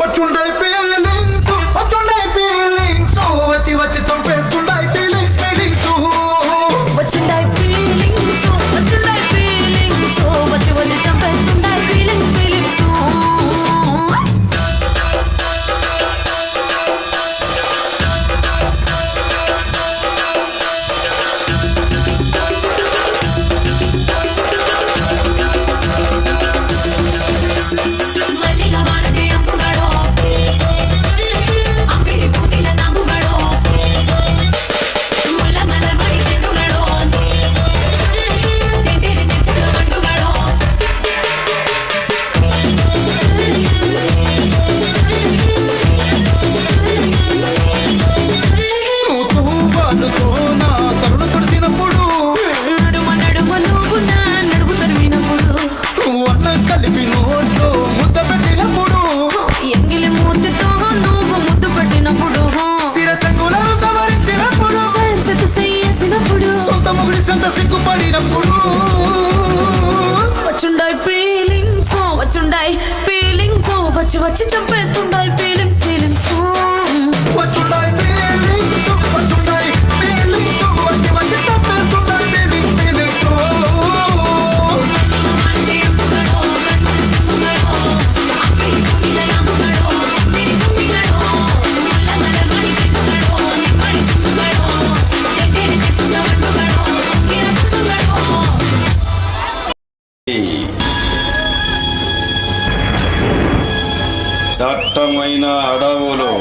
వచ్చుండాయి ఫీలింగ్స్ వచ్చి వచ్చి చంపేస్తుండాయి ఫీలింగ్స్ వచ్చిండాయి ఫీలింగ్స్ వచ్చిండాయి ఫీలింగ్స్ వచ్చి వచ్చి చంపేస్తుండాయి ఫీలింగ్స్ ಮಲ್ಲಿಗ ಬಾಣದೆ ಅಂಬುಗಳು ಅಂಬಿಳಿ ಬೂದಿನ ನಂಬುಗಳು ಮುಲ್ಲ ಮಲರ್ ಮಣಿ ಚೆಂಡುಗಳು ತೆಂಡೆರೆ ತೆತ್ತುಳ ಮಂಡುಗಳು తూబాలుతో నా తరుణ తడిసినప్పుడు నడుమ నడుమ నువ్వు నా నడుము తరిమినప్పుడు అన్న కలిపి నోట్లో ముద్ద పెట్టినప్పుడు ఎంగిలి మూతితో నువ్వు ముద్దు పెట్టినప్పుడు శిరసంగులను సవరించినప్పుడు సైన్సెత్ చేసినప్పుడు సొంత ముగిడి సొంత సిగ్గుపడినప్పుడు వచ్చుండాయి ఫీలింగ్స్ వచ్చుండాయి ఫీలింగ్స్ వచ్చి వచ్చి చంపేస్తుండాయి ఫీలింగ్స్ వచ్చుండాయి ఫీలింగ్స్ వచ్చుండాయి ఫీలింగ్స్ వచ్చి వచ్చి తప్పేస్తుండాయి ఫీలింగ్స్ ಬಾಣದೆ ಅಂಬುಗಳು ಅಂಬಿಳಿ ಬೂದಿನ ನಂಬುಗಳು ಸಿರಿ ತುಂಬಿಗಳು ಮುಲ್ಲ ಮಲರ್ ಮಣಿ ಚೆಂಡುಗಳು ಮಣಿ ಚೆಂಡುಗಳು ತೆಂಡೆರೆ ತೆತ್ತುಳ ಮಂಡುಗಳು ಗಿರ ತುಂಡುಗಳು దట్టమైన అడవులు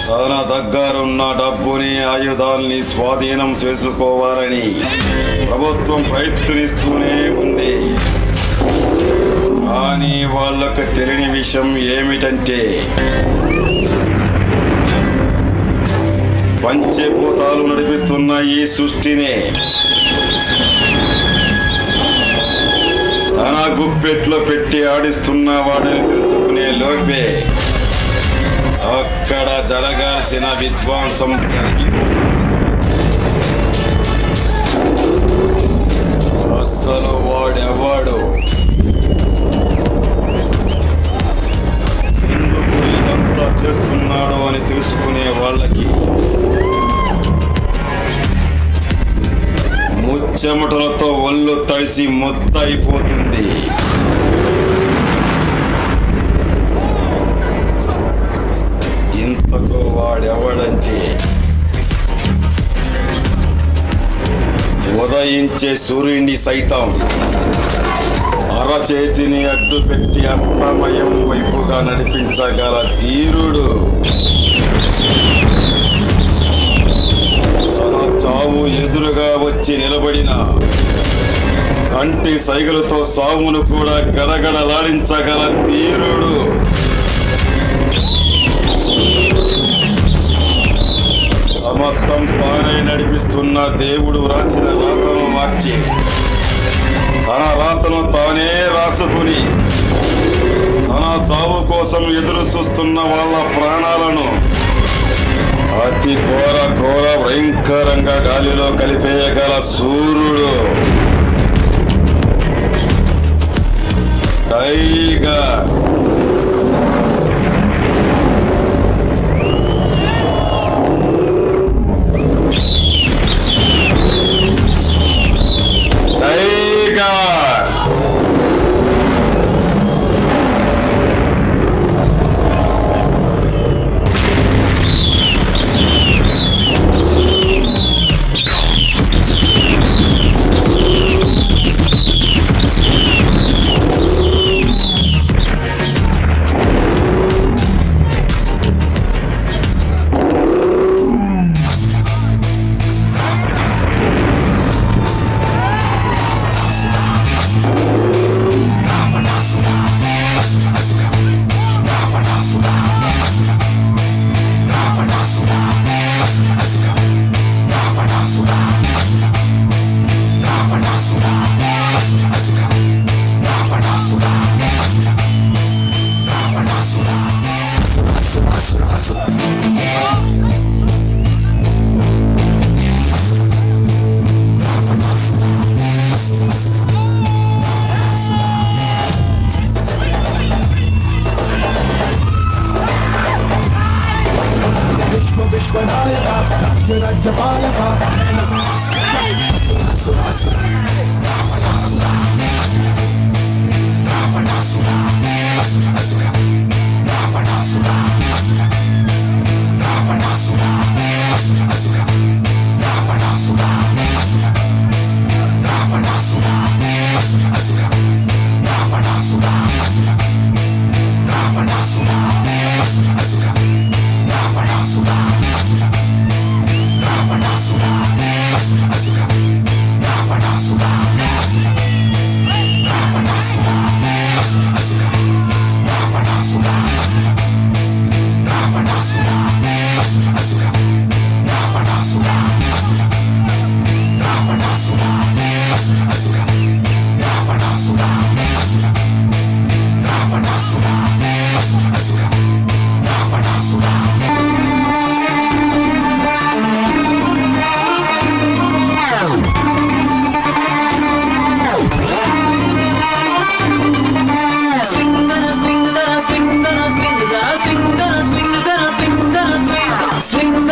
తన దగ్గరున్న డబ్బుని ఆయుధాల్ని స్వాధీనం చేసుకోవాలని ప్రభుత్వం ప్రయత్నిస్తూనే ఉంది. కానీ వాళ్ళకు తెలియని విషయం ఏమిటంటే పంచభూతాలు నడిపిస్తున్న ఈ సృష్టిని తన గుప్పెట్లో పెట్టి ఆడిస్తున్న వాడిని తెలుసుకునే లోపే అక్కడ జరగాల్సిన విధ్వంసం జరిగి అస్సలు వాడెవాడు ఎందుకు ఇదంతా చేస్తున్నాడో అని తెలుసుకునే వాళ్ళకి ముచ్చెమటలతో ఒళ్ళు తడిసి ముద్ద అయిపోతుంది. ఇంతకు వాడెవడంటే ఉదయించే సూర్యుడిని సైతం అరచేతిని అడ్డు పెట్టి అస్తమయం వైపుగా నడిపించగల ధీరుడు. తన చావు ఎదురుగా వచ్చి నిలబడిన కంటి సైగలతో సావును కూడా గడగడలాడించగల ధీరుడు. సమస్తం తానే నడిపిస్తున్న దేవుడు రాసిన రాతను మార్చి తన రాతను తానే రాసుకుని తన చావు కోసం ఎదురు చూస్తున్న వాళ్ళ ప్రాణాలను అతి ఘోర భయంకరంగా గాలిలో కలిపేయగల సూర్యుడు టైగర్. విశ్వనాయక రాజ్య రాజ్యపాలక Swing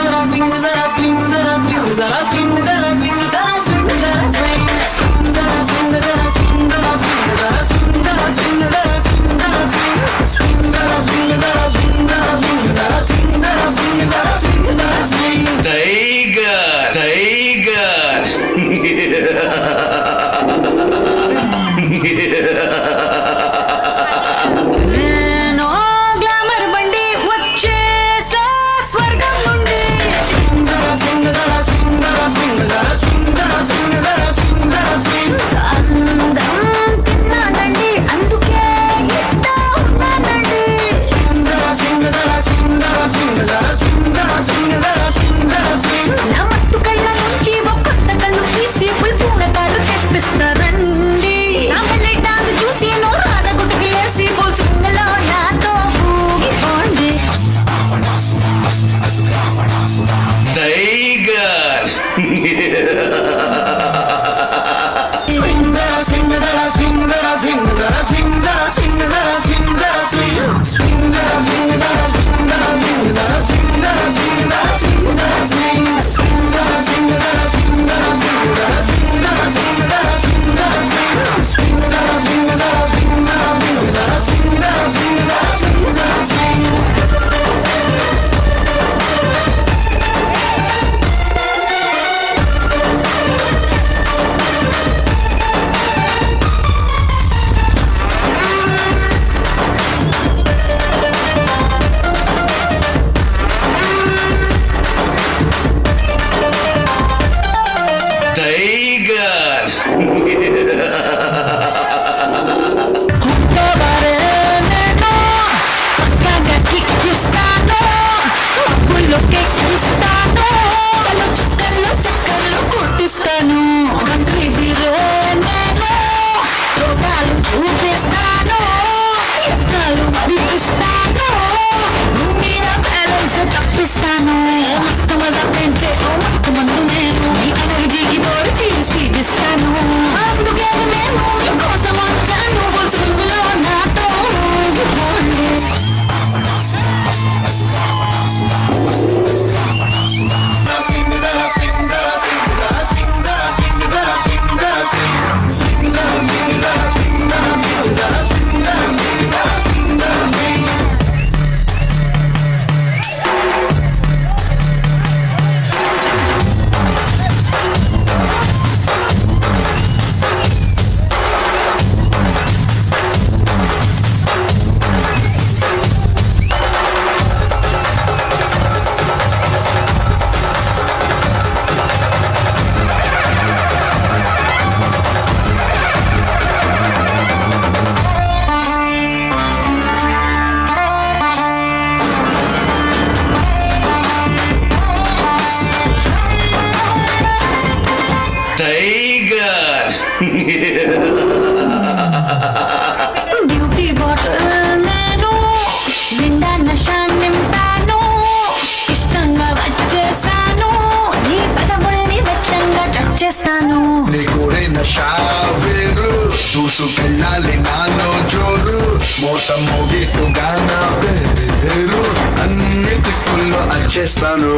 మొత్తం మోగిట్టుగా నా పేరు అన్ని దిక్కుల్లో వచ్చేస్తాను.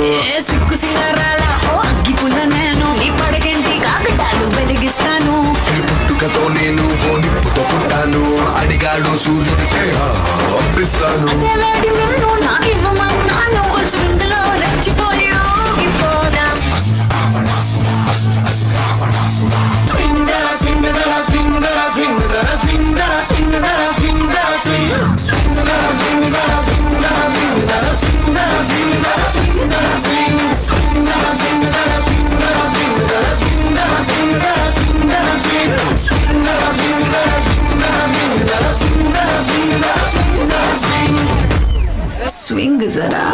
సిక్కు సింగారాల ఓ అగ్గి పుల్ల నేను నీ పడగంటి కాకటాలు వెలిగిస్తాను. పుట్టుకతో నేను ఓ నిప్పుతో పుట్టాను. అడిగాడు సూర్యుడికే పంపిస్తాను. వేడి నిన్ను నాకివ్వమన్నాను. కొంచెం ఇందులో రెచ్చిపోయి ఊగిపోదా. Swing zara.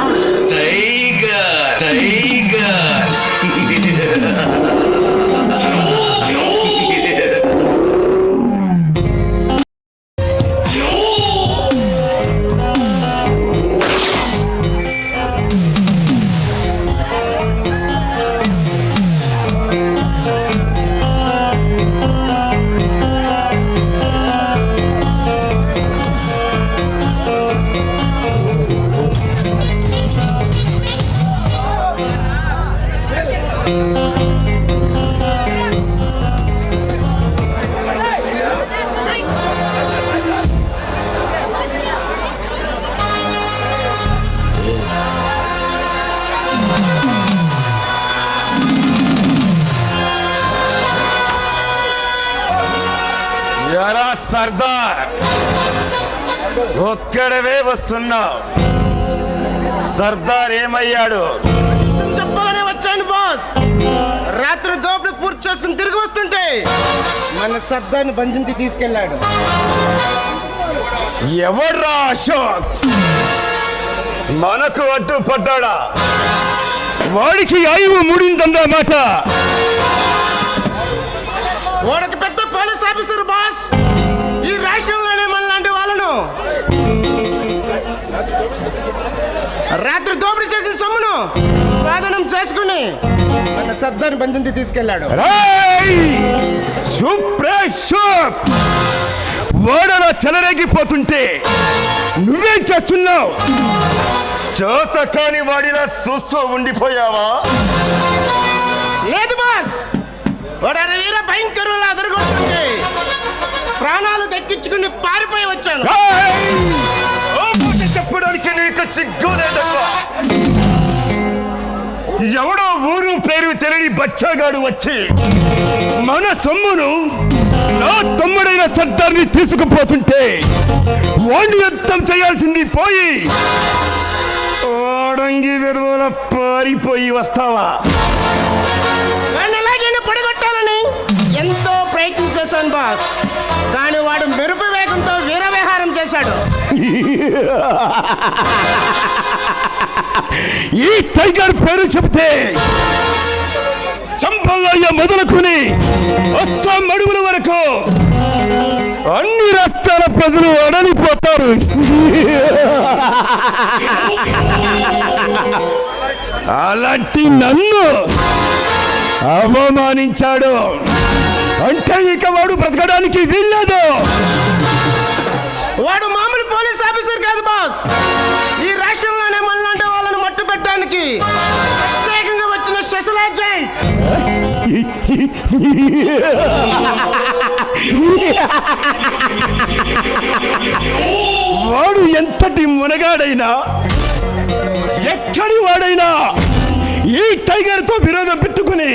టైగర్ టైగర్ ఎరా సర్దార్, ఒక్కడవే వస్తున్నావు. సర్దార్ ఏమయ్యాడు? చెప్పగానే వచ్చాను బాస్. రాత్రి దోపిడి పూర్తి చేసుకుని తిరిగి వస్తుంటే మన సర్దార్ని బంజింతి తీసుకెళ్ళాడు. ఎవర్రా అశోక్? మనకు అడ్డుపడ్డాడా? వాడికి ఆయువు ముడిందన్నమాట. వాడికి పెద్ద పోలీస్ ఆఫీసర్ బాస్. ఈ రాష్ట్రంలోనే మనలాంటి వాళ్ళను రాత్రి దోపిడీ చేసిన సొమ్మును వాదనం చేసుకుని మన సర్దార్ బంజంతి తీసుకెళ్ళాడు. వాడలా చెలరేగిపోతుంటే నువ్వేం చేస్తున్నావు? చేత కాని వాడిలా చూస్తూ ఉండిపోయావా? లేదు బాస్, వాడు వీర భయంకరులా అదరగొట్టుంటే ప్రాణాలు దక్కించుకుని పారిపోయి వచ్చాను. చెప్పడానికి నీకు సిగ్గు లేదమ్మా. ఎవడో ఊరు పేరు తెలియని బచ్చాగాడు వచ్చి మన సొమ్మును నా తమ్ముడైన సర్దార్ని తీసుకుపోతుంటే వాడిని యుద్ధం చేయాల్సింది పోయి ఓడంగి విధుల పారిపోయి వస్తావా? ఎలాగైనా పడగొట్టాలని ఎంతో ప్రయత్నం చేశాను బాస్, కానీ వాడు మెరుపు వేగంతో వీరవిహారం చేశాడు. ఈ టైగర్ పేరు చెబితే చంపల్లయ్య మొదలుకుని అస్సాం అడుగుల వరకు అన్ని రాష్ట్రాల ప్రజలు అడలిపోతారు. అలాంటి నన్ను అవమానించాడు అంటే ఇక వాడు బ్రతకడానికి వీల్లేదు. వాడు మామూలు పోలీస్ ఆఫీసర్ కాదు బాస్. ఈ రాష్ట్రంలోనే మనలాంటి వాళ్ళని మట్టు పెట్టడానికి ప్రత్యేకంగా వచ్చిన స్పెషల్ ఏజెంట్. వాడు ఎంతటి మునగాడైనా ఎక్కడి వాడైనా ఈ టైగర్ తో విరోధం పెట్టుకుని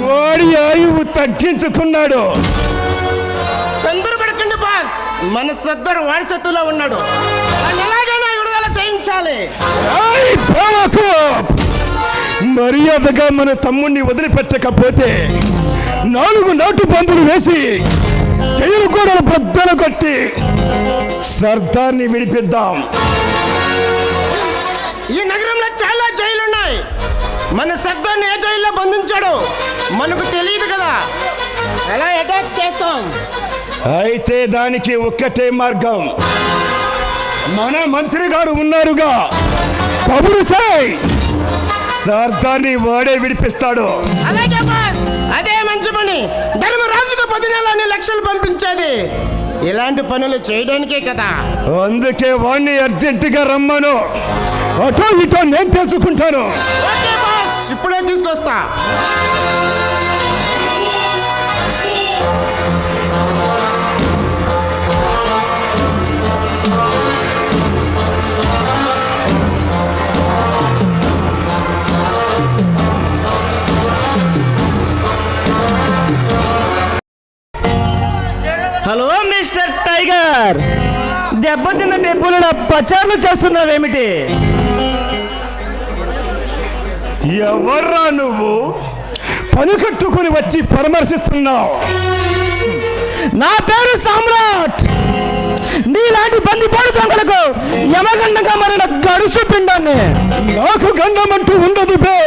వాడి ఆయువు తగ్గించుకున్నాడు. తొందరపడకండి బాస్, మన సర్దార్ వాడి చేతుల్లో ఉన్నాడు. ఎలాగైనా విడుదల చేయించాలి. మర్యాదగా మన తమ్ముణ్ణి వదిలిపెట్టకపోతే 4 నాటు పంపులు వేసి జైలు కూడా బద్దలు కొట్టి సర్దార్ని విడిపిద్దాం. ఈ నగరంలో చాలా జైలున్నాయి. మన సర్దార్ని ఏ జైల్లో బంధించాడో మనకు తెలియదు కదా. ఎలా అటాక్ చేస్తాం? అయితే దానికి ఒక్కటే మార్గం. మన మంత్రి గారు ఉన్నారుగా, కబురు చేయి, సర్దార్ని వాడే విడిపిస్తాడు. అలాగే బాస్, అదే మంచి పని. ధర్మరాజుకు 10 నెలల లక్షలు పంపించేది ఇలాంటి పనులు చేయడానికే కదా. అందుకే వాణ్ణి అర్జెంటుగా రమ్మను. అటో ఇటో నేను తెలుసుకుంటాను. ఇప్పుడే తీసుకొస్తా. హలో మిస్టర్ టైగర్, దెబ్బతిన్న డెబ్బుల పచారులు చేస్తున్నావేమిటి? ఎవర్రా నువ్వు? పని కట్టుకొని వచ్చి పరామర్శిస్తున్నావు? నా పేరు సామ్రాట్. నీలాంటి బందిపోడు దొంగలకు యమగండంగా మరిన గడుసు పిండాన్ని. నాకు గండం అంటూ ఉండదు బే.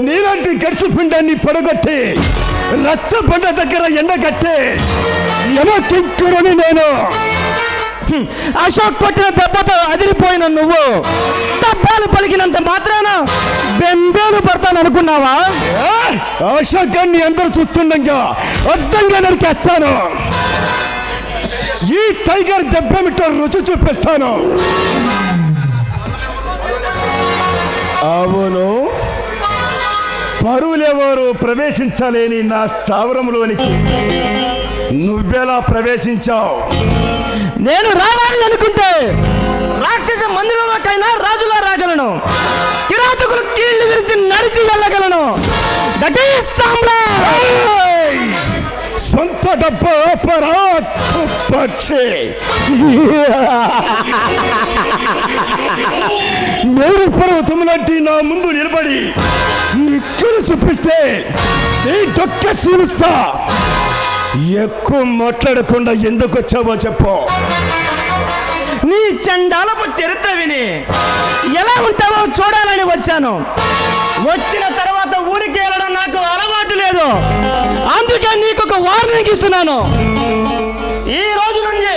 నీలాంటి గడుసు పిండాన్ని పడగొట్టి రచ్చబండ దగ్గర ఎండగట్టి యమకింకురని నేను. అశోక్ కొట్టిన దెబ్బతో అదిరిపోయిన నువ్వు దెబ్బలు పలికినంత మాత్రాన బెంబేలు పడతాను అనుకున్నావా? అశోక్ గారిని అందరూ చూస్తుండగా అర్థంగా నరికేస్తాను. ఈ టైగర్ దెబ్బమిటో రుచి చూపిస్తాను. అవును, పరువులెవరు ప్రవేశించలేని నా స్థావరంలోనికి నువ్వెలా ప్రవేశించావు? నేను రావాలి అనుకుంటే రాక్షస మందిరంలోకైనా రాజులా రాగలను, కిరాతకులు కీళ్లు విరిచి నడిచి వెళ్ళగలను. దట్ ఈస్ సామ్రాట్. సొంత డబ్బా పక్షి. మేరు పర్వతం లాంటి నా ముందు నిలబడి నిక్కులు చూపిస్తే నీ డొక్క సూలుస్తా. ఎక్కువ మాట్లాడకుండా ఎందుకు వచ్చావో చెప్పు. నీ చండాలపు చరిత్ర విని ఎలా ఉంటావో చూడాలని వచ్చాను. వచ్చిన తర్వాత ఊరికి వెళ్ళడం నాకు అలవాటు లేదు. అందుకే నీకు ఒక వార్నింగ్ ఇస్తున్నాను. ఈ రోజు నుంచి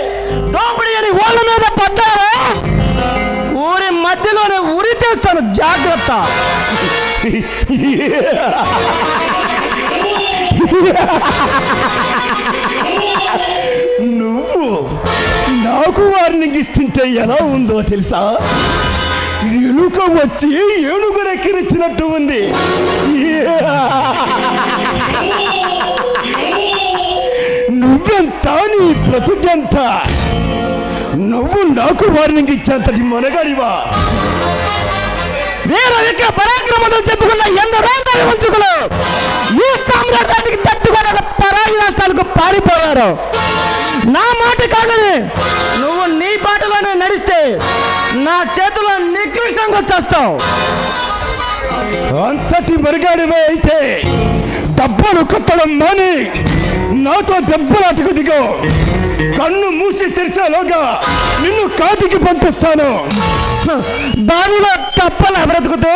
దోపిడీ అని వాళ్ళ మీద పడ్డారా ఊరి మధ్యలోనే ఉరి తీస్తాను, జాగ్రత్త. నువ్వు నాకు వార్నింగ్ ఇస్తుంటే ఎలా ఉందో తెలుసా? ఎలుక వచ్చి ఏనుగురెక్కిరిచ్చినట్టు ఉంది. నువ్వెంత, నీ బ్రతుకెంత? నువ్వు నాకు వార్నింగ్ ఇచ్చేంతటి మొనగాడివా? వీర విక్ర పరాక్రమం చెప్పుకున్న ఎందరో వంచుకులు ఈ సామ్రాజ్యానికి తట్టుకున్న పరాయి రాష్ట్రాలకు పారిపోయారు. నా మాట కాదని నువ్వు నీ బాటలోనే నడిస్తే నా చేతిలో నికృష్టంగా చేస్తావు. అంతటి మరిగాడివే అయితే దెబ్బలు కొట్టడం మాని నాతో దెబ్బలాటకు దిగో. కన్ను మూసి తెరిచేలోగా నిన్ను కాటికి పంపిస్తాను. దానిలో కప్పల బ్రతుకుతూ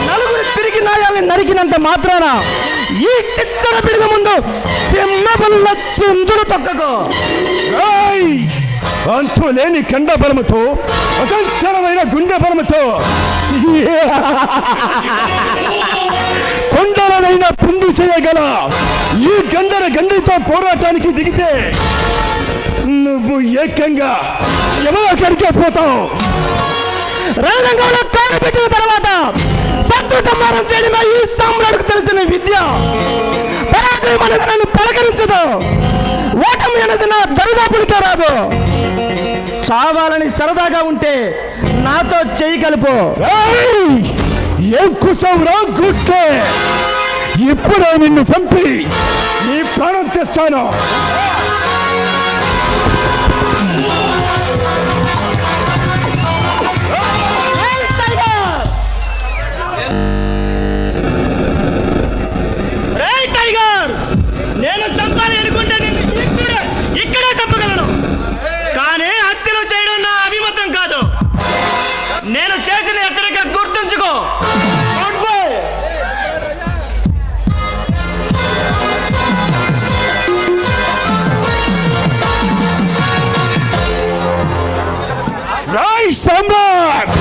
నలుగురు తిరిగి నాయాలని నరికినంత మాత్రాన ఈ చిచ్చర పిడుగు ముందు చిన్నబల్ల చిందులు తొక్కకు. అంతు లేని కండ బలముతో, అసంచలమైన గుండె బలముతో కొండలనైనా పుండు చేయగల ఈ గండితో పోరాటానికి దిగితే నువ్వు ఏకంగా ఎవరికే పోతావు. రణరంగంలో కాలు పెట్టిన తర్వాత శత్రు సంహారం చేయడమే ఈ సామ్రాట్కు తెలిసిన విద్య. పరాక్రమం అనేది నన్ను పలకరించదు, ఓటమి అనేది నా దరిదాపులతో రాదు. చావాలని సరదాగా ఉంటే నాతో చెయ్యి కలుపు. ఏం కుసవురా గుట్టే? ఇప్పుడే నిన్ను చంపి నీ ప్రాణం తెస్తాను. నేను చంపాలి అనుకుంటే ఇక్కడే చంపగలను, కానీ హత్యలు చేయడం నా అభిమతం కాదు. నేను చేసిన హెచ్చరిక గుర్తుంచుకో. రాయ్ సామ్రాట్,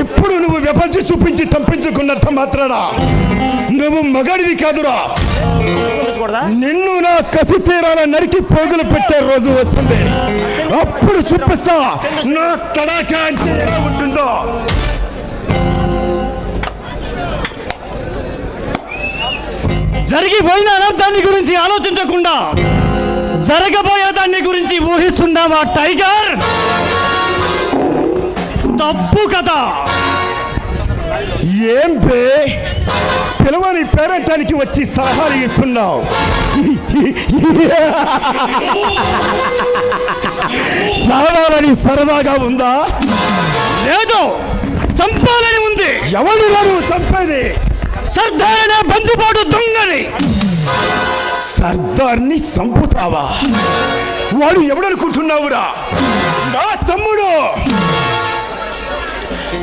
ఇప్పుడు నువ్వు విపంచి చూపించి తప్పించుకున్నంత మాత్రాన నువ్వు మగాడివి కాదురా. చేయకూడదా? నిన్ను నా కసి తీరాల నరికి పోగులు పెట్టే రోజు వస్తుంది. అప్పుడు చూపిస్తా నా తడాకా అంటే ఎలా ఉంటుందో. జరిగిపోయిన అనర్థాన్ని గురించి ఆలోచించకుండా జరగబోయే దాన్ని గురించి ఊహిస్తున్నావా టైగర్? తప్పు కదా. ఏం బే పిలవని పేరంటానికి వచ్చి సలహాలు ఇస్తున్నావు? సాగాలని సరదాగా ఉందా? లేదు, చంపాలని ఉంది. ఎవరు వారు చంపేది? సర్దార్ అనే బందిపోటు దొంగని. సర్దార్ని చంపుతావా? వాడు ఎవడనుకుంటున్నావురా? నా తమ్ముడు.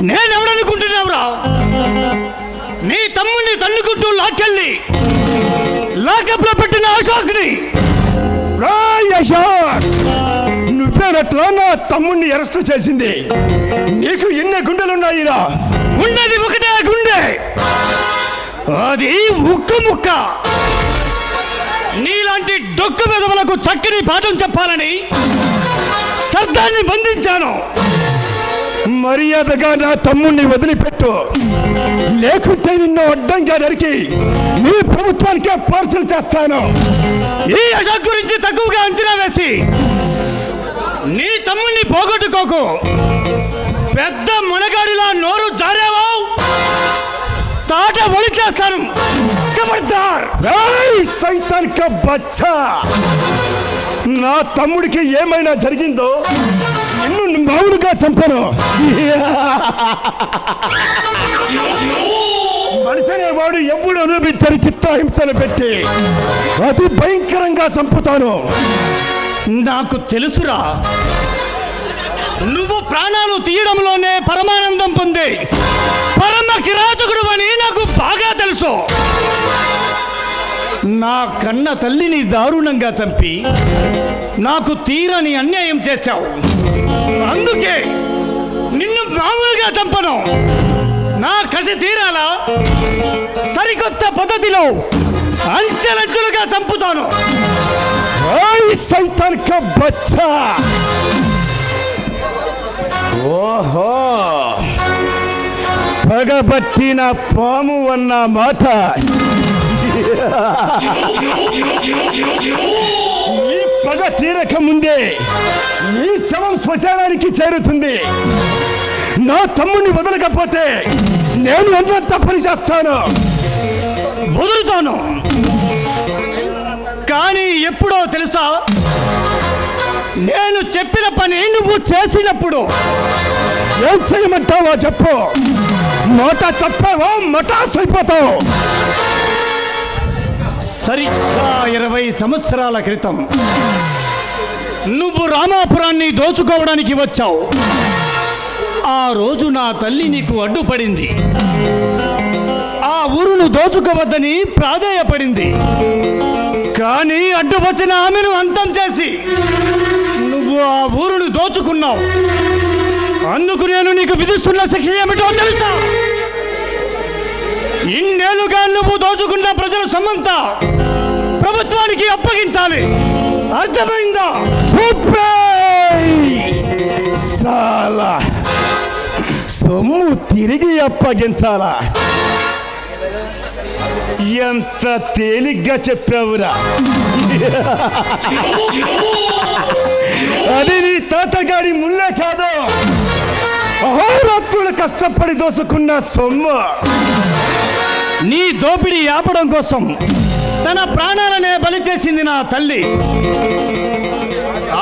నేనెవడనుకుంటున్నావురా? నీ తమ్ముడిని తన్నుకుంటూ లాక్కెళ్ళి లాకప్లో పెట్టిన అశోక్ని. అశోక్, నువ్వేనట్లా నా తమ్ముడిని అరెస్ట్ చేసింది? నీకు ఎన్ని గుండెలున్నాయిరా? ఉన్నది ఒకటే గుండె, అది ఉక్కు ముక్క. నీలాంటి డొక్కు వెదవులకు చక్కని పాఠం చెప్పాలని సర్దార్ని బంధించాను. మర్యాదగా నా తమ్ముణ్ణి వదిలిపెట్టు, లేకుంటే నిన్ను అడ్డంగా నరికి నీ ప్రభుత్వానికే పార్సల్ చేస్తాను. ఈ అశోక్ గురించి తక్కువగా అంచనా వేసి నీ తమ్ముణ్ణి పోగొట్టుకోకు. పెద్ద మునగాడిలా నోరు జారావా తాట ఒలిచేస్తాను. ఖబర్దార్! సైతాన్ కా బచ్చా, నా తమ్ముడికి ఏమైనా జరిగిందో నిన్ను మామూలుగా చంపను. మనిషినే వాడు ఎప్పుడు అనుభవించని చిత్రహింసను పెట్టి అతి భయంకరంగా చంపుతాను. నాకు తెలుసురా, నువ్వు ప్రాణాలు తీయడంలోనే పరమానందం పొందే పరమ కిరాతకుడు అని నాకు బాగా తెలుసు. నా కన్న తల్లిని దారుణంగా చంపి నాకు తీరని అన్యాయం చేశావు. అందుకే నిన్ను మామూలుగా చంపను. నా కసి తీరాలా సరికొత్త పద్ధతిలో అంచెలంచెలుగా చంపుతాను. సైతాన్ కా బచ్చా! ఓహో, పగబట్టిన పాము అన్న మాట. ఈ పగ తీరక ముందే ఈ శవం శ్మశానానికి చేరుతుంది. నా తమ్ముడిని వదలకపోతే నేను అన్నంత పని చేస్తాను. వదులుతాను, కానీ ఎప్పుడో తెలుసా? నేను చెప్పిన పని నువ్వు చేసినప్పుడు. ఏం చేయమంటావో చెప్పు. మాట తప్పావో మటాస్ అయిపోతావు. సరిగ్గా 20 సంవత్సరాల క్రితం నువ్వు రామాపురాన్ని దోచుకోవడానికి వచ్చావు. ఆ రోజు నా తల్లి నీకు అడ్డుపడింది. ఆ ఊరును దోచుకోవద్దని ప్రాధేయపడింది. కానీ అడ్డు వచ్చిన ఆమెను అంతం చేసి నువ్వు ఆ ఊరును దోచుకున్నావు. అందుకు నేను నీకు విధిస్తున్న శిక్ష ఏమిటో తెలుసా? ఇన్నేళ్లుగా నువ్వు దోచుకున్న ప్రజల సొమ్మంతా ప్రభుత్వానికి అప్పగించాలి. అర్థమైందా? సాలా సొమ్ము తిరిగి అప్పగించాలా? ఎంత తేలిగ్గా చెప్పావురా. అది నీ తాతగారి ముల్లే కాదు, అహోరాత్రులు కష్టపడి దోసుకున్న సొమ్ము. నీ దోపిడీ ఆపడం కోసం తన ప్రాణాలనే బలి చేసింది నా తల్లి.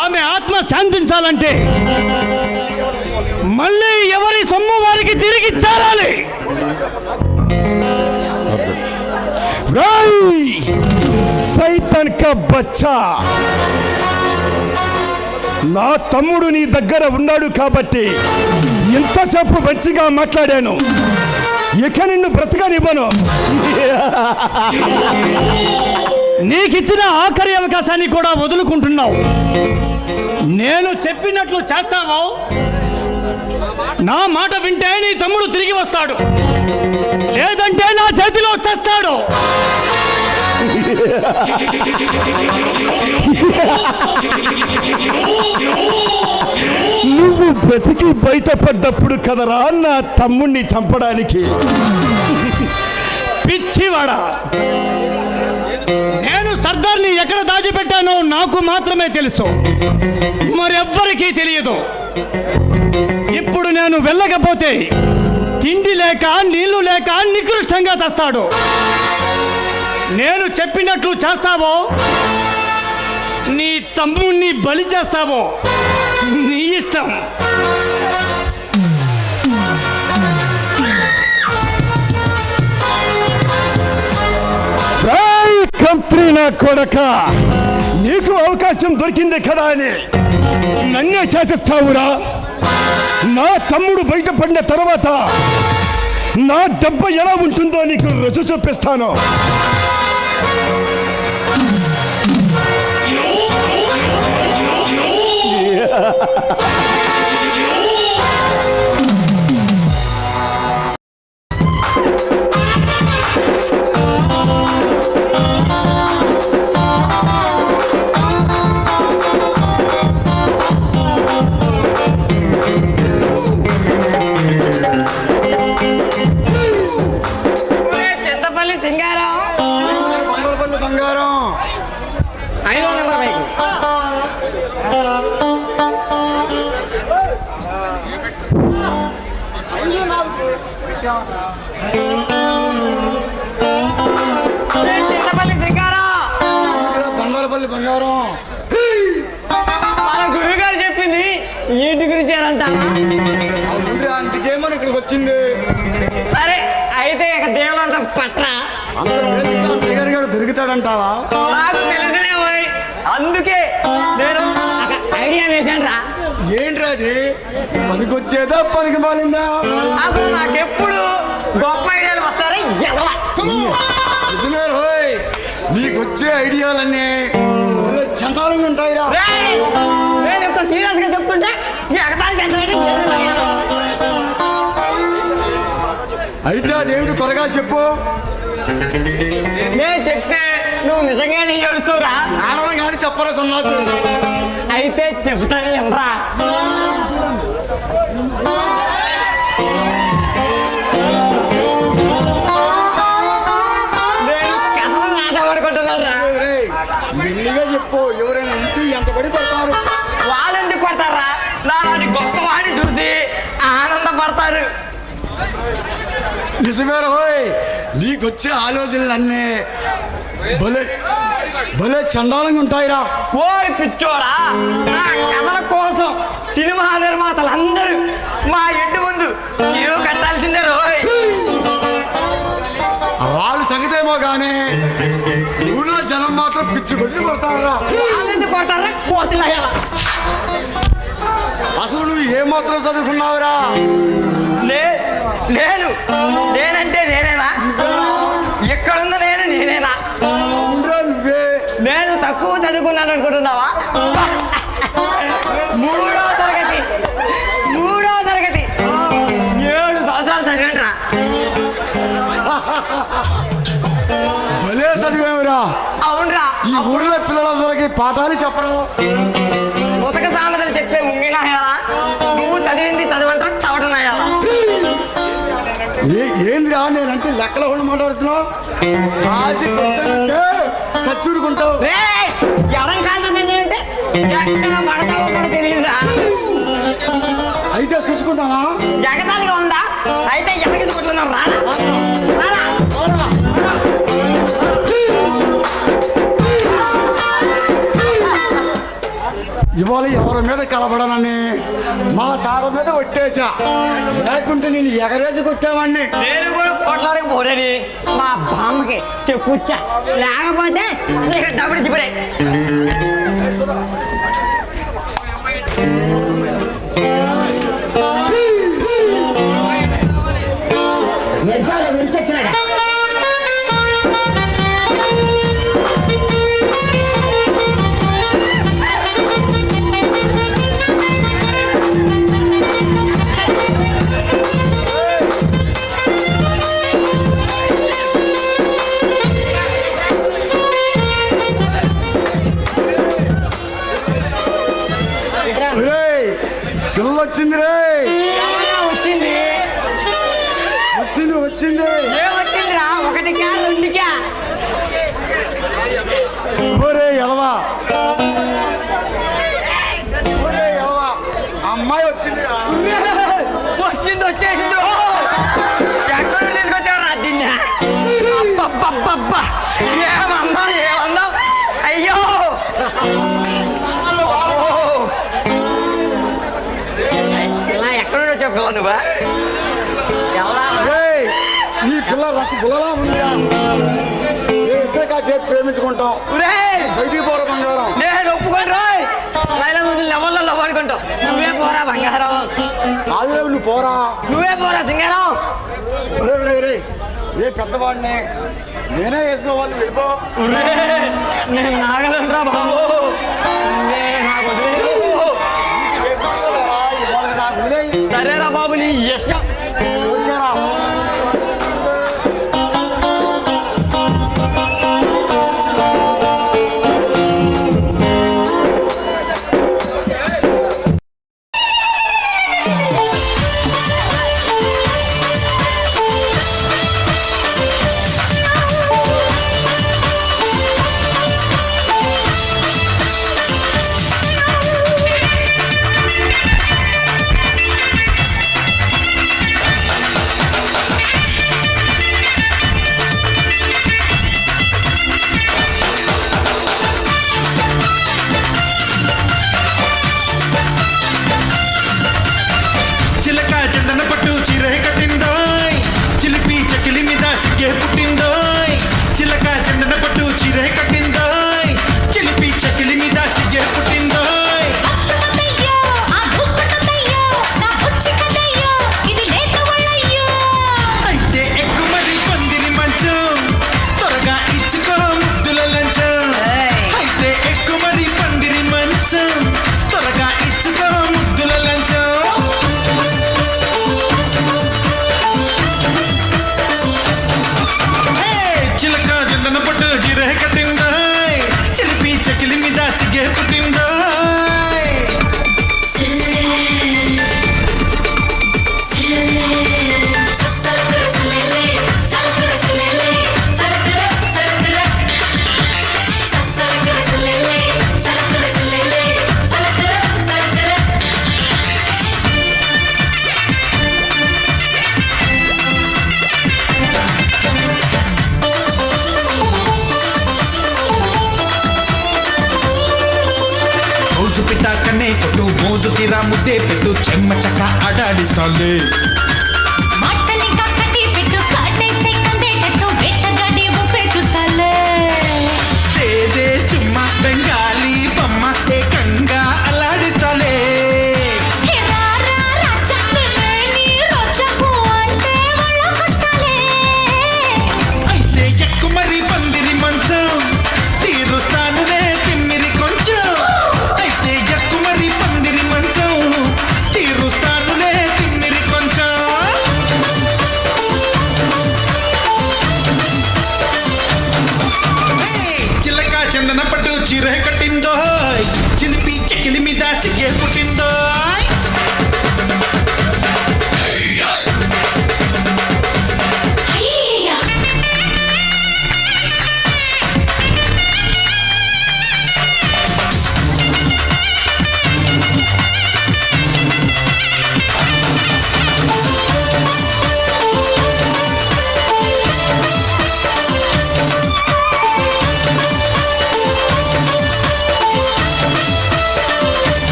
ఆమె ఆత్మ శాంతించాలంటే మళ్ళీ ఎవరి సొమ్ము వారికి తిరిగి చేరాలి. సైతాన్ కా బచ్చా, నా తమ్ముడు నీ దగ్గర ఉన్నాడు కాబట్టి ఇంతసేపు మంచిగా మాట్లాడాను. ఇక నిన్ను బ్రతకనివ్వను. నీకిచ్చిన ఆఖరి అవకాశాన్ని కూడా వదులుకుంటున్నావు. నేను చెప్పినట్లు చేస్తావా? నా మాట వింటే నీ తమ్ముడు తిరిగి వస్తాడు, లేదంటే నా చేతిలో చేస్తాడు. నువ్వు బ్రతికి బయటపడ్డప్పుడు కదరా నా తమ్ముణ్ణి చంపడానికి. పిచ్చివాడా, నేను సర్దార్ని ఎక్కడ దాచిపెట్టానో నాకు మాత్రమే తెలుసు, మరెవ్వరికీ తెలియదు. ఇప్పుడు నేను వెళ్ళకపోతే తిండి లేక నీళ్లు లేక నికృష్టంగా తెస్తాడు. నేను చెప్పినట్లు చేస్తావో, నీ తమ్ముణ్ణి బలి చేస్తావో నీ ఇష్టం. కంత్రి నా కొడక, నీకు అవకాశం దొరికింది కదా అని నన్నే చేసేస్తావురా. నా తమ్ముడు బయటపడిన తర్వాత నా దెబ్బ ఎలా ఉంటుందో నీకు రుచి చూపిస్తాను. చింతపల్లి సింగారం, బంగారపల్లి బంగారం, 5వ నెంబర్ బైక్. చింతపల్లి సింగారం, బంగారపల్లి బంగారం. మన గురువు గారు చెప్పింది ఇంటి గురించేనంట. అందుకేమని ఇక్కడికి వచ్చింది. సరే అయితే ఇక దేవుడు పట్రా. అంత తేలిగ్గా టైగర్ గారు దొరుకుతాడంటావా? నాకు తెలుసులే పోయి, అందుకే నేను ఒక ఐడియా వేసాను రా. ఏంట్రా అది? పనికొచ్చేదా పనికి మాలిందా? అసలు నాకెప్పుడు గొప్ప ఐడియాలు వస్తారా ఎదవా? నిజమే రోయ్, నీకొచ్చే ఐడియాలన్నీ చందాలుగా ఉంటాయిరా. నేను ఇంత సీరియస్ గా చెప్తుంటే ఎగతాళి చేస్తానంటే అయితే అదేమిటి త్వరగా చెప్పు. నేను చెప్తే నువ్వు నిజంగానే ఏడుస్తావురా. ఆడవని కానీ చెప్పరా సన్నాసు. అయితే చెప్తాను ఎంరా. నేను కథలు రాదామనుకుంటున్నాను రా. మెల్లిగా చెప్పు, ఎవరైనా ఇంటి ఎంత పడి పడతారు. వాళ్ళు ఎందుకు పడతారా? నాలాంటి గొప్ప వాడిని చూసి ఆనందపడతారు. నిజమే రోయ్, నీకొచ్చే ఆలోచనలన్నీ భలే భలే చండాలంగా ఉంటాయిరా. ఓరి పిచ్చోడా, నా కథల కోసం సినిమా నిర్మాతలందరూ మా ఇంటి ముందు క్యూ కట్టాల్సిందే రోయ్. వాళ్ళ సంగతేమో కానీ ఊర్లో జనం మాత్రం పిచ్చి కొట్టి కొడతారా. ఎందుకు కొడతారా? కోతిలాగా. అసలు నువ్వు ఏమాత్రం చదువుకున్నావురా? నేనంటే నేనేనా? ఎక్కడుందో నేనేనా? నువ్వే. నేను తక్కువ చదువుకున్నాను అనుకుంటున్నావా? 3వ తరగతి 7 సంవత్సరాలు చదివేంట్రా. భలే చదివేవురా. అవునరా. ఈ ఊర్లో పిల్లలందరికీ పాఠాలు చెప్పరు. ఉతక సామెతలు చెప్పే ఉంగినాయాలా? నువ్వు చదివింది చదవంటా చవటనాయాలా? ఏందిరా నేనంటే లెక్కల ఉండి మాట్లాడుతున్నావు. సాసి కొట్టే సచ్చూరుకుంటావు. ఎడం కాంత అంటే ఎక్కడ పడతావో కూడా తెలియదురా. అయితే చూసుకుందామా? ఎగతాళిగా ఉందా? అయితే ఎనకి కొట్టుకుందాం. రారా. ఇవాళ ఎవరి మీద కలపడనని మా తాడ మీద కొట్టేశా. లేకుంటే నేను ఎగరేసి కొట్టేవాడిని. నేను కూడా పోట్లానికి పోరని మా బామ్మకి చెప్పుచ్చా. లేకపోతే నీకు డబ్బులు ఇచ్చిపడే. పిల్ల వచ్చింది రే. వచ్చింది వచ్చింది వచ్చింది. ఏమొచ్చిందిరా? ఒకటికా రెండుకా? ఒరే ఎలవా, ఒరే ఎలవా, అమ్మాయి వచ్చింది. వచ్చింది వచ్చేసింది. ఎక్కడ తీసుకొచ్చారా దీన్ని? ఏమన్నా ఏమన్నా? అయ్యో ఇలా ఎక్కడ నుండి వచ్చావు పిల్ల నువ్వు? ఈ పిల్ల రసగుల్లలా ఉంది. మేమిద్దరు కాసేపు ప్రేమించుకుంటాం. బయటికి పోరా బంగారం. నేను ఒప్పుకోండి రోయ్. ముందు లెవెల్లో లవ్వాడుకుంటావు. నువ్వే పోరా బంగారం. అది నువ్వు పోరా. నువ్వే పోరా సింగారం. ఏ పెద్దవాడిని నేనే వేసుకోవాలి. వెళ్ళిపో. నేను నాగలంట్రా బాబు. సరేరా బాబు నీ ఇష్టం. మోజుకిరా ముద్దే పెట్టు చెమ్మ చక్క ఆడాడిస్తాలే. దేదే చుమ్మా బెంగాలీ బొమ్మ ఏకంగా అల్లాడిస్తాలే. అయితే ఎక్కు మరి పందిరి మంచం తీరుస్తాను రే తిమ్మిరి కొంచెం. అయితే ఎక్కు మరి పందిరి మంచం తీరుస్తాను రే తిమ్మిరి కొంచెం. చిలక చందన పట్టు చీర కట్టిందో చిలిపి చెకిలి మీద సిగ్గే పుట్టిందో.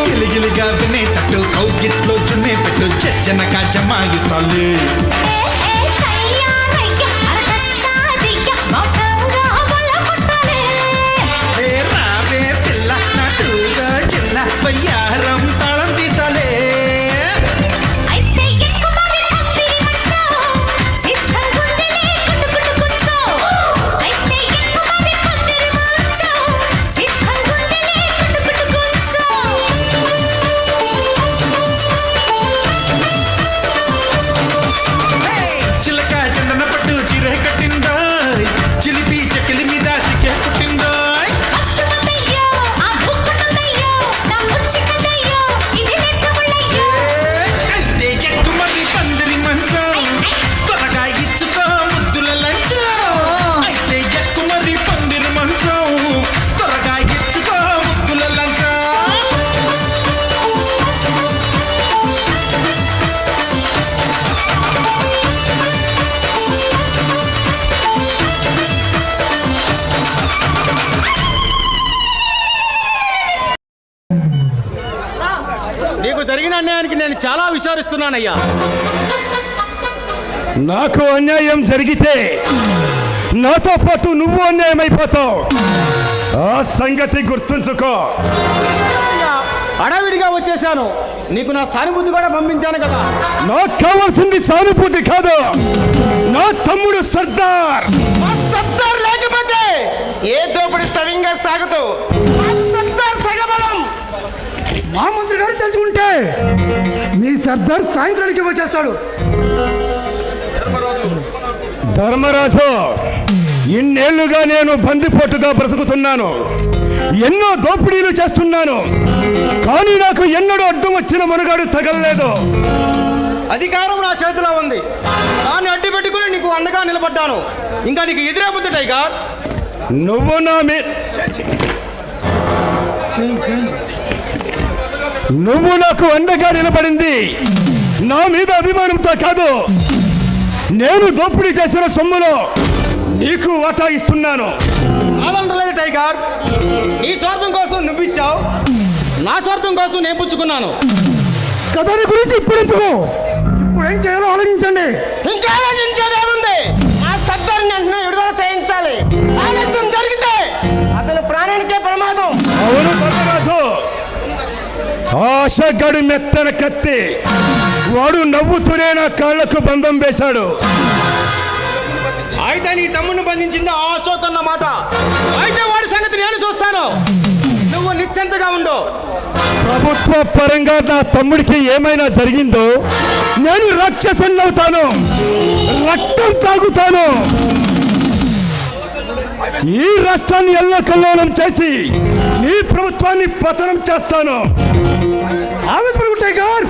గిలిగిలిగా వినేటట్టు కౌగిట్లో జున్నే పెట్టు జనక జమాయిస్తాలే. రావే పిల్ల నటుగా చిన్న వయ్యారం తాళం తీస్తాలే. అన్యాయానికి నేను చాలా విచారిస్తున్నానయ్యా. నాకు అన్యాయం జరిగితే నాతో పాటు నువ్వు అన్యాయం అయిపోతావు. ఆ సంగతి గుర్తుంచుకో. అడవిడిగా వచ్చేసాను, నీకు నా సానుభూతి కూడా పంపించాను కదా. నాకు కావాల్సింది సానుభూతి కాదు, నా తమ్ముడు సర్దార్. సర్దార్ లేకపోతే ఏ దోపిడి సవ్యంగా సాగదు. సర్దార్ సగబలం. మా మంత్రి గారు తెలుసుకుంటే మీ సర్దార్ సాయంత్రానికి వచ్చేస్తాడు. ధర్మరాజు, ఇన్నేళ్లుగా నేను బందిపోటుగా బ్రతుకుతున్నాను, ఎన్నో దోపిడీలు చేస్తున్నాను, కానీ నాకు ఎన్నడూ అడ్డం వచ్చిన మనుగాడు తగలలేదు. అధికారం నా చేతిలో ఉంది, దాన్ని అడ్డు పెట్టుకుని నీకు అండగా నిలబడ్డాను. ఇంకా నీకు ఎదురేపోతు టైగర్. నువ్వు నువ్వు నాకు అండగా నిలబడింది నా మీద అభిమానంతో కాదు, నేను దోపిడీ చేసిన సొమ్ములో నీకు వాటా ఇస్తున్నాను. కాదంటలేదు టైగర్, నీ స్వార్థం కోసం నువ్వు ఇచ్చావు, నా స్వార్థం కోసం నేను పుచ్చుకున్నాను. కథని గురించి ఇప్పుడేం చేయాలో ఆలోచించండి. ఇంకా ఆలోచించేదేముంది? మా సర్దార్ని వెంటనే విడుదల చేయించాలి. ఆలస్యం జరిగితే అతని ప్రాణానికే ప్రమాదం. అవును ధర్మరాజు, ఆశగడు మెత్తన కత్తి, వాడు నవ్వుతూనే నా కాళ్లకు బంధం వేశాడు. అయితే నీ తమ్ముడిని బంధించింది ఆ అశోక్ అన్న మాట. అయితే వాడి సంగతి నేను చూస్తాను, నువ్వు నిశ్చింతగా ఉండు. ప్రభుత్వ పరంగా నా తమ్ముడికి ఏమైనా జరిగిందో నేను రాక్షసుని అవుతాను, రక్తం తాగుతాను. ఈ రాష్ట్రాన్ని ఎల్లకల్లోలం చేసి ఈ ప్రభుత్వాన్ని పతనం చేస్తాను. ఆవేశపడుకుంటాయి గారు,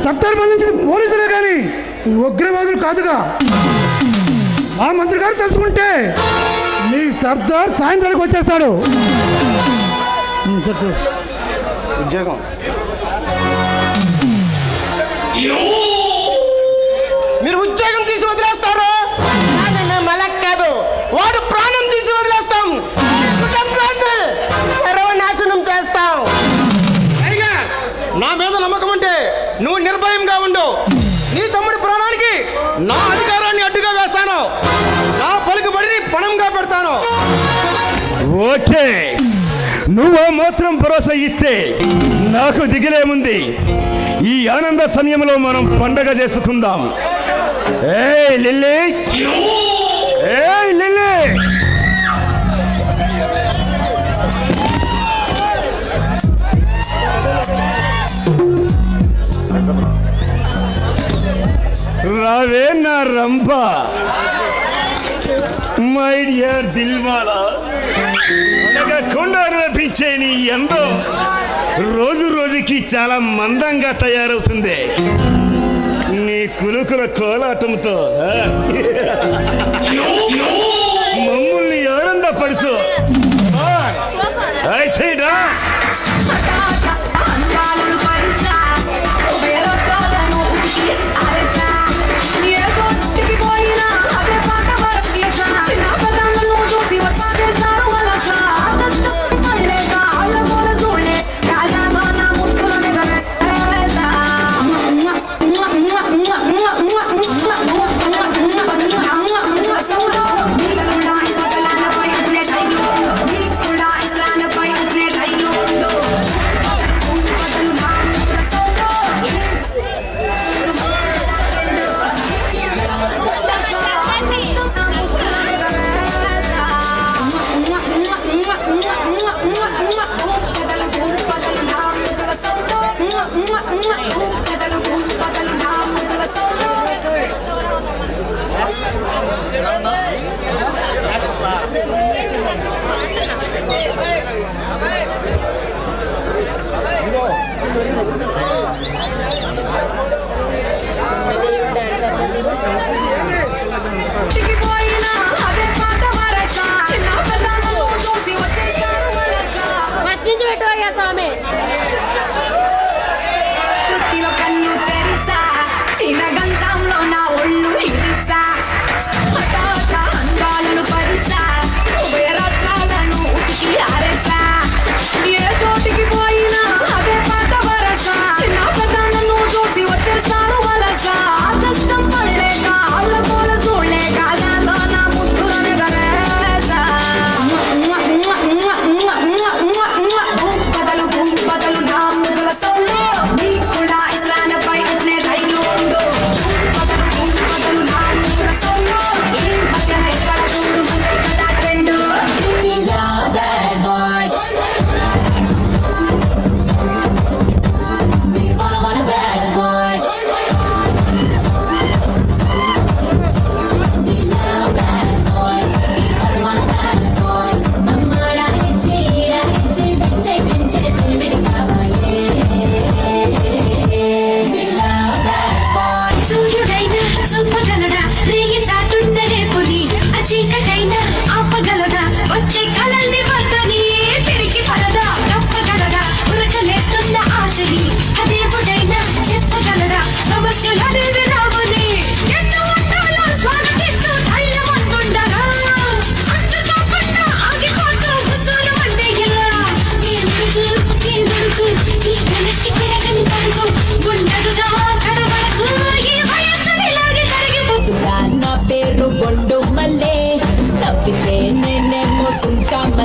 సర్దార్ బంధించిన పోలీసులే కానీ ఉగ్రవాదులు కాదుగా. మా మంత్రి గారు తెలుసుకుంటే మీ సర్దార్ సాయంత్రానికి వచ్చేస్తాడు. ఉద్యోగం మీరు ఉద్యోగం తీసి వదిలేస్తారు, కానీ మేము అలా కాదు, వాడు ప్రాణం తీసి వదిలేస్తాం, కుటుంబాన్ని సర్వనాశనం చేస్తాం. నా మీద నమ్మకం అంటే నువ్వు నిర్భయంగా ఉండు. నీ తమ్ముడి ప్రాణానికి నా అధికారాన్ని అడ్డుగా వేస్తాను, నా పలుకుబడిని పణంగా పెడతాను. ఓకే, నువ్వు మాత్రం భరోసా ఇస్తే నాకు దిగిలేముంది. ఈ ఆనంద సమయంలో మనం పండగ చేసుకుందాం. ఏయ్ లిల్లీ, ఏయ్ లిల్లీ, రావే నా రంభ, మై డియర్ దిల్వాలా. కొండ అనిపించే నీ ఎందో రోజు రోజుకి చాలా మందంగా తయారవుతుంది నీ కులుకుల కోలాటంతో. మమ్మల్ని ఆనందపరుసు.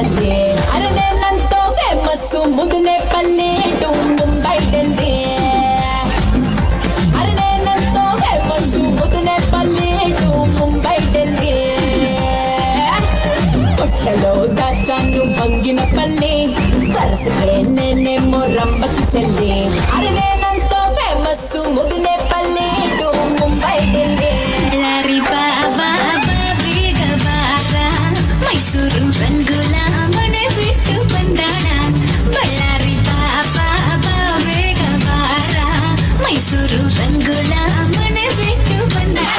పల్లె అరే నేనంతో ఫేమస్ ముదునే పల్లె టు ముంబై ఢిల్లీ అరే నేనంతో ఫేమస్ ముదునే పల్లె టు ముంబై ఢిల్లీ పొట్టలో దాచాను బంగిన పల్లి వరసకే నేనేమో రంబకి చెల్లి అరే నేనంతో ఫేమస్ ముదునే పల్లి టు ముంబై ఢిల్లీ మైసూరు రంగుల మన బిట్టు బండార బళ్ళారి బాబా వేగ బార మైసూరు రంగుల మన బిట్టు బండార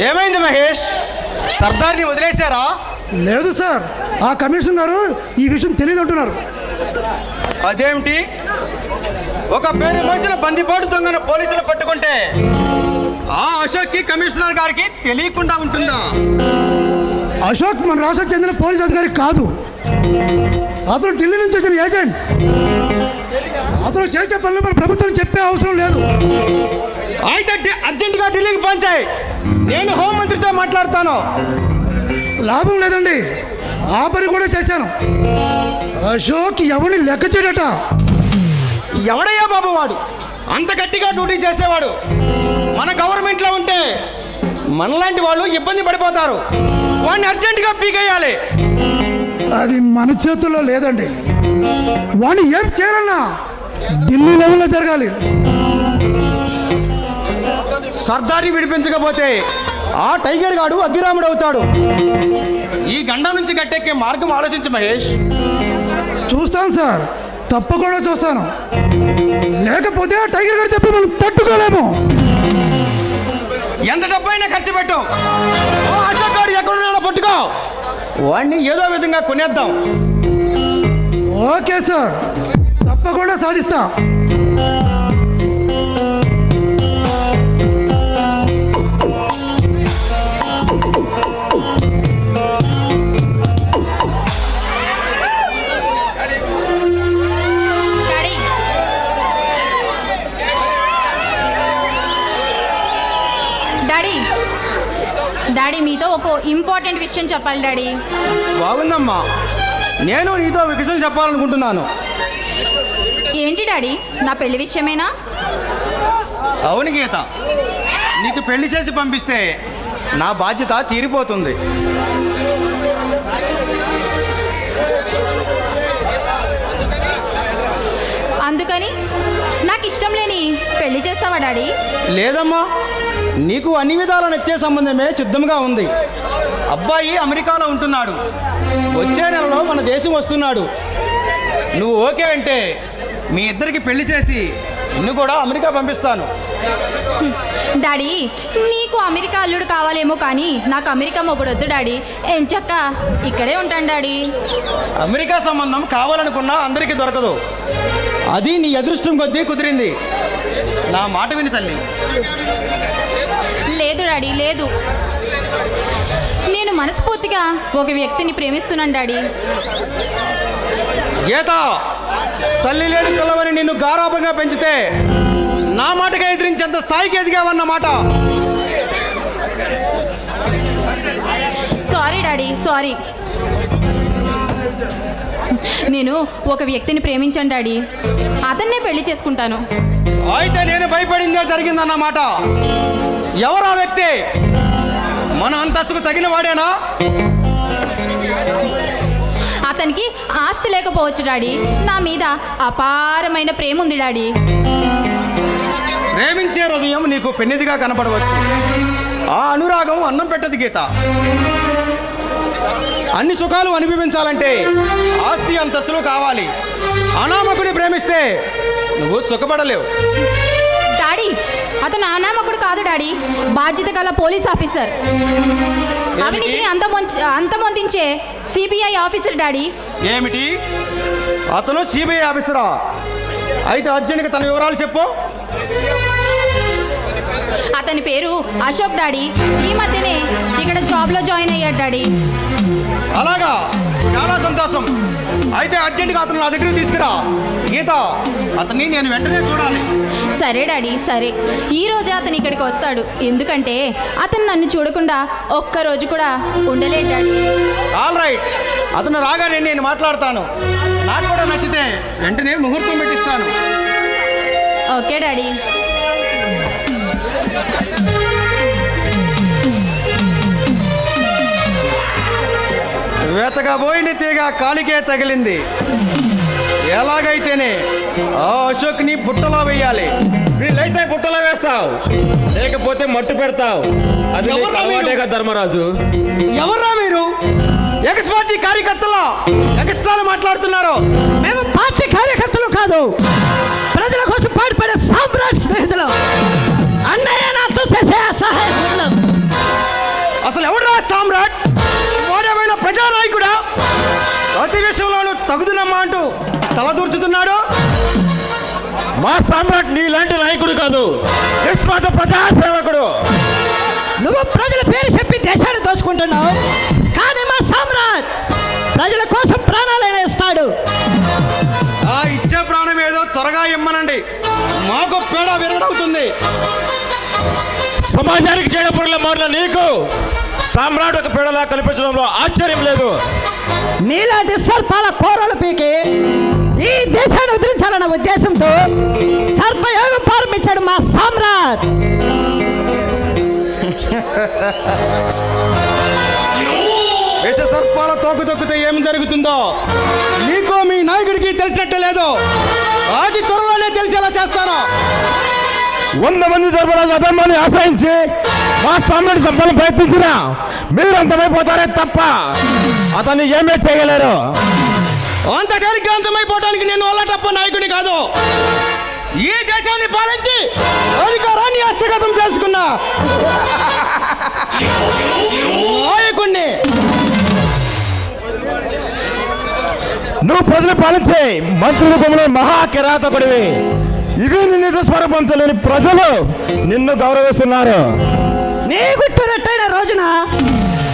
ఏమైంది మహేష్? సర్దార్ని వదిలేశారా? లేదు సార్, ఆ కమిషనర్ గారు ఈ విషయం తెలియదు అంటున్నారు. అదేమిటి? ఒక పేరు మోసిన బందిపోటు దొంగను పోలీసులు పట్టుకుంటే ఆ అశోక్కి కమిషనర్ గారికి తెలియకుండా ఉంటుందా? అశోక్ మన రాష్ట్రం చెందిన పోలీస్ అధికారి కాదు, అతను ఢిల్లీ నుంచి వచ్చిన ఏజెంట్. అతను చేసే పనులు మన ప్రభుత్వం చెప్పే అవసరం లేదు. అయితే అర్జెంటుగా ఢిల్లీకి పంచాయి, నేను హోంమంత్రితో మాట్లాడతాను. లాభం లేదండి, ఆ పని కూడా చేశాను. అశోక్ ఎవరిని లెక్క చేయడట. ఎవడయ్యా బాబు వాడు? అంత గట్టిగా డ్యూటీ చేసేవాడు మన గవర్నమెంట్లో ఉంటే మనలాంటి వాళ్ళు ఇబ్బంది పడిపోతారు. వాడిని అర్జెంటుగా పీకేయాలి. అది మన చేతుల్లో లేదండి. వాడిని ఏం చేయాలన్నా ఢిల్లీ లెవెల్లో జరగాలి. సర్దార్ని విడిపించకపోతే ఆ టైగర్ గాడు అగ్గిరాముడు అవుతాడు. ఈ గండం నుంచి గట్టెక్కే మార్గం ఆలోచించు మహేష్. చూస్తాను సార్, తప్పకుండా చూస్తాను. లేకపోతే ఆ టైగర్ గారు చెప్పి మనం తట్టుకోలేము. ఎంత డబ్బైనా ఖర్చు పెట్టు. అశోక్ గారు ఎక్కడున్నాడో పట్టుకో, వాడిని ఏదో విధంగా కొనేద్దాం. ఓకే సార్, తప్పకుండా సాధిస్తా. డాడీ మీతో ఒక ఇంపార్టెంట్ విషయం చెప్పాలి డాడీ. బాగుందమ్మా, నేను నీతో ఒక విషయం చెప్పాలనుకుంటున్నాను. ఏంటి డాడీ, నా పెళ్లి విషయమేనా? అవును గీత, నీకు పెళ్లి చేసి పంపిస్తే నా బాధ్యత తీరిపోతుంది. అందుకని నాకు ఇష్టం లేని పెళ్లి చేస్తావా డాడీ? లేదమ్మా, నీకు అన్ని విధాలు నచ్చే సంబంధమే సిద్ధంగా ఉంది. అబ్బాయి అమెరికాలో ఉంటున్నాడు, వచ్చే నెలలో మన దేశం వస్తున్నాడు. నువ్వు ఓకే అంటే మీ ఇద్దరికి పెళ్లి చేసి నిన్ను కూడా అమెరికా పంపిస్తాను. డాడీ, నీకు అమెరికా అల్లుడు కావాలేమో కానీ నాకు అమెరికా మొగుడు వద్దు డాడీ. ఎంచక్క ఇక్కడే ఉంటాను డాడీ. అమెరికా సంబంధం కావాలనుకున్నా అందరికీ దొరకదు. అది నీ అదృష్టం కొద్దీ కుదిరింది. నా మాట విని తల్లి. లేదు డాడీ, లేదు. నేను మనస్ఫూర్తిగా ఒక వ్యక్తిని ప్రేమిస్తున్నాను డాడీ. గీత, తల్లి లేని పిల్లవని నిన్ను గారాబంగా పెంచితే నా మాటగా ఎదిరించేంత స్థాయికి ఎదిగావన్నమాట. Sorry daddy, sorry. నేను ఒక వ్యక్తిని ప్రేమించాను డాడీ, అతన్నే పెళ్లి చేసుకుంటాను. అయితే నేను భయపడిందే జరిగిందన్నమాట. ఎవరా వ్యక్తి? మన అంతస్తుకు తగిన వాడేనా? అతనికి ఆస్తి లేకపోవచ్చు డాడీ, నా మీద అపారమైన ప్రేమ ఉంది డాడీ. ప్రేమించే హృదయం నీకు పెన్నిదిగా కనపడవచ్చు. ఆ అనురాగం అన్నం పెట్టదు గీత. అన్ని సుఖాలు అనుభవించాలంటే ఆస్తి అంతస్తులు కావాలి. అనామకుని ప్రేమిస్తే నువ్వు సుఖపడలేవు. డాడీ, అతను అనామకుడు కాదు డాడీ, బాధ్యత గల పోలీస్ ఆఫీసర్. అవినీతిని అంతమొందించే సిబిఐ ఆఫీసర్ డాడీ. ఏమిటి, అతను సిబిఐ ఆఫీసరా? అయితే అర్జున్కి తన వివరాలు చెప్పు. అతని పేరు అశోక్ డాడీ. ఈ మధ్యనే ఇక్కడ జాబ్లో జాయిన్ అయ్యాడు డాడీ. అలాగా, చాలా సంతోషం. అయితే అర్జెంటుగా అతను నా దగ్గరికి తీసుకురా. గీత, అతన్ని నేను వెంటనే చూడాలి. సరే డాడీ, సరే. ఈ రోజే అతను ఇక్కడికి వస్తాడు, ఎందుకంటే అతను నన్ను చూడకుండా ఒక్కరోజు కూడా ఉండలేడు డాడీ. ఆల్ రైట్, అతను రాగానే నేను మాట్లాడతాను. నాకు కూడా నచ్చితే వెంటనే ముహూర్తం పెట్టిస్తాను. Okay daddy. వేతగా పోయిన తీగ కాలికే తగిలింది. ఎలాగైతేనే ఆ అశోక్ని బుట్టలో వేయాలి. వీళ్ళైతే బుట్టలో వేస్తావు, లేకపోతే మట్టు పెడతావు. అది అలవాటేగా ధర్మరాజు. ఎవర్రా మీరు? ఎక్స్ పార్టీ కార్యకర్తలా ఎక్స్ట్రాలు మాట్లాడుతున్నారు? మేము పార్టీ కార్యకర్తలు కాదు, ప్రజల కోసం పాటుపడే సామ్రాట్ స్నేహితులు. అన్నయ్య నాతో చేసే సహాయం. అసలు ఎవడ్రా సామ్రాట్? వాడేమైనా ప్రజానాయకుడా? ప్రతి విషయంలోనూ తగుదునమ్మా అంటూ తలదూర్చుతున్నాడు. మా సామ్రాట్ నీలాంటి నాయకుడు కాదు, నిస్వార్థ ప్రజాసేవకుడు. నువ్వు ప్రజల పేరు చెప్పి దేశాన్ని దోచుకుంటున్నావు, కానీ మా సామ్రాట్ ప్రజల కోసం ప్రాణాలైనా ఇస్తాడు. ఆ ఇచ్చే ప్రాణం ఏదో త్వరగా ఇమ్మనండి, మాకు పేడ విరగడవుతుంది. సమాజానికి చేయడపురుల మాటల నీకు సామ్రాట్ ఒక పేడలా కల్పించడంలో ఆశ్చర్యం లేదు. నీలాంటి సర్పాల కోరలు పీకి ఈ దేశాన్ని ఉద్ధరించాలన్న ఉద్దేశంతో సర్పయోగం ప్రారంభించాడు మా సామ్రాట్. విష సర్పాల తోకు తొక్కితే ఏం జరుగుతుందో నీకో మీ నాయకుడికి తెలిసినట్టు లేదు. అది త్వరలోనే తెలిసేలా చేస్తాను. 100 మంది ధర్మరాజు అధర్మాన్ని ఆశ్రయించి మా సామ్రాట్ సంపాదన ప్రయత్నించినా మీరు అంతమైపోతారే తప్ప అతన్ని ఏమీ చేయలేరు. అంత తేలిగ్గా అంతమైపోవడానికి నేను అల్లటప్ప నాయకుడిని కాదు. ఈ దేశాన్ని పాలించి అధికారాన్ని హస్తగతం చేసుకున్నా నాయకుడిని. నువ్వు ప్రజలు పాలించే మంత్రి రూపంలో మహా కిరాతకుడివి. ఇవి నిజ స్వరూపం తెలియని ప్రజలు నిన్ను గౌరవిస్తున్నారు. నీ గుట్టు రట్టైన రోజున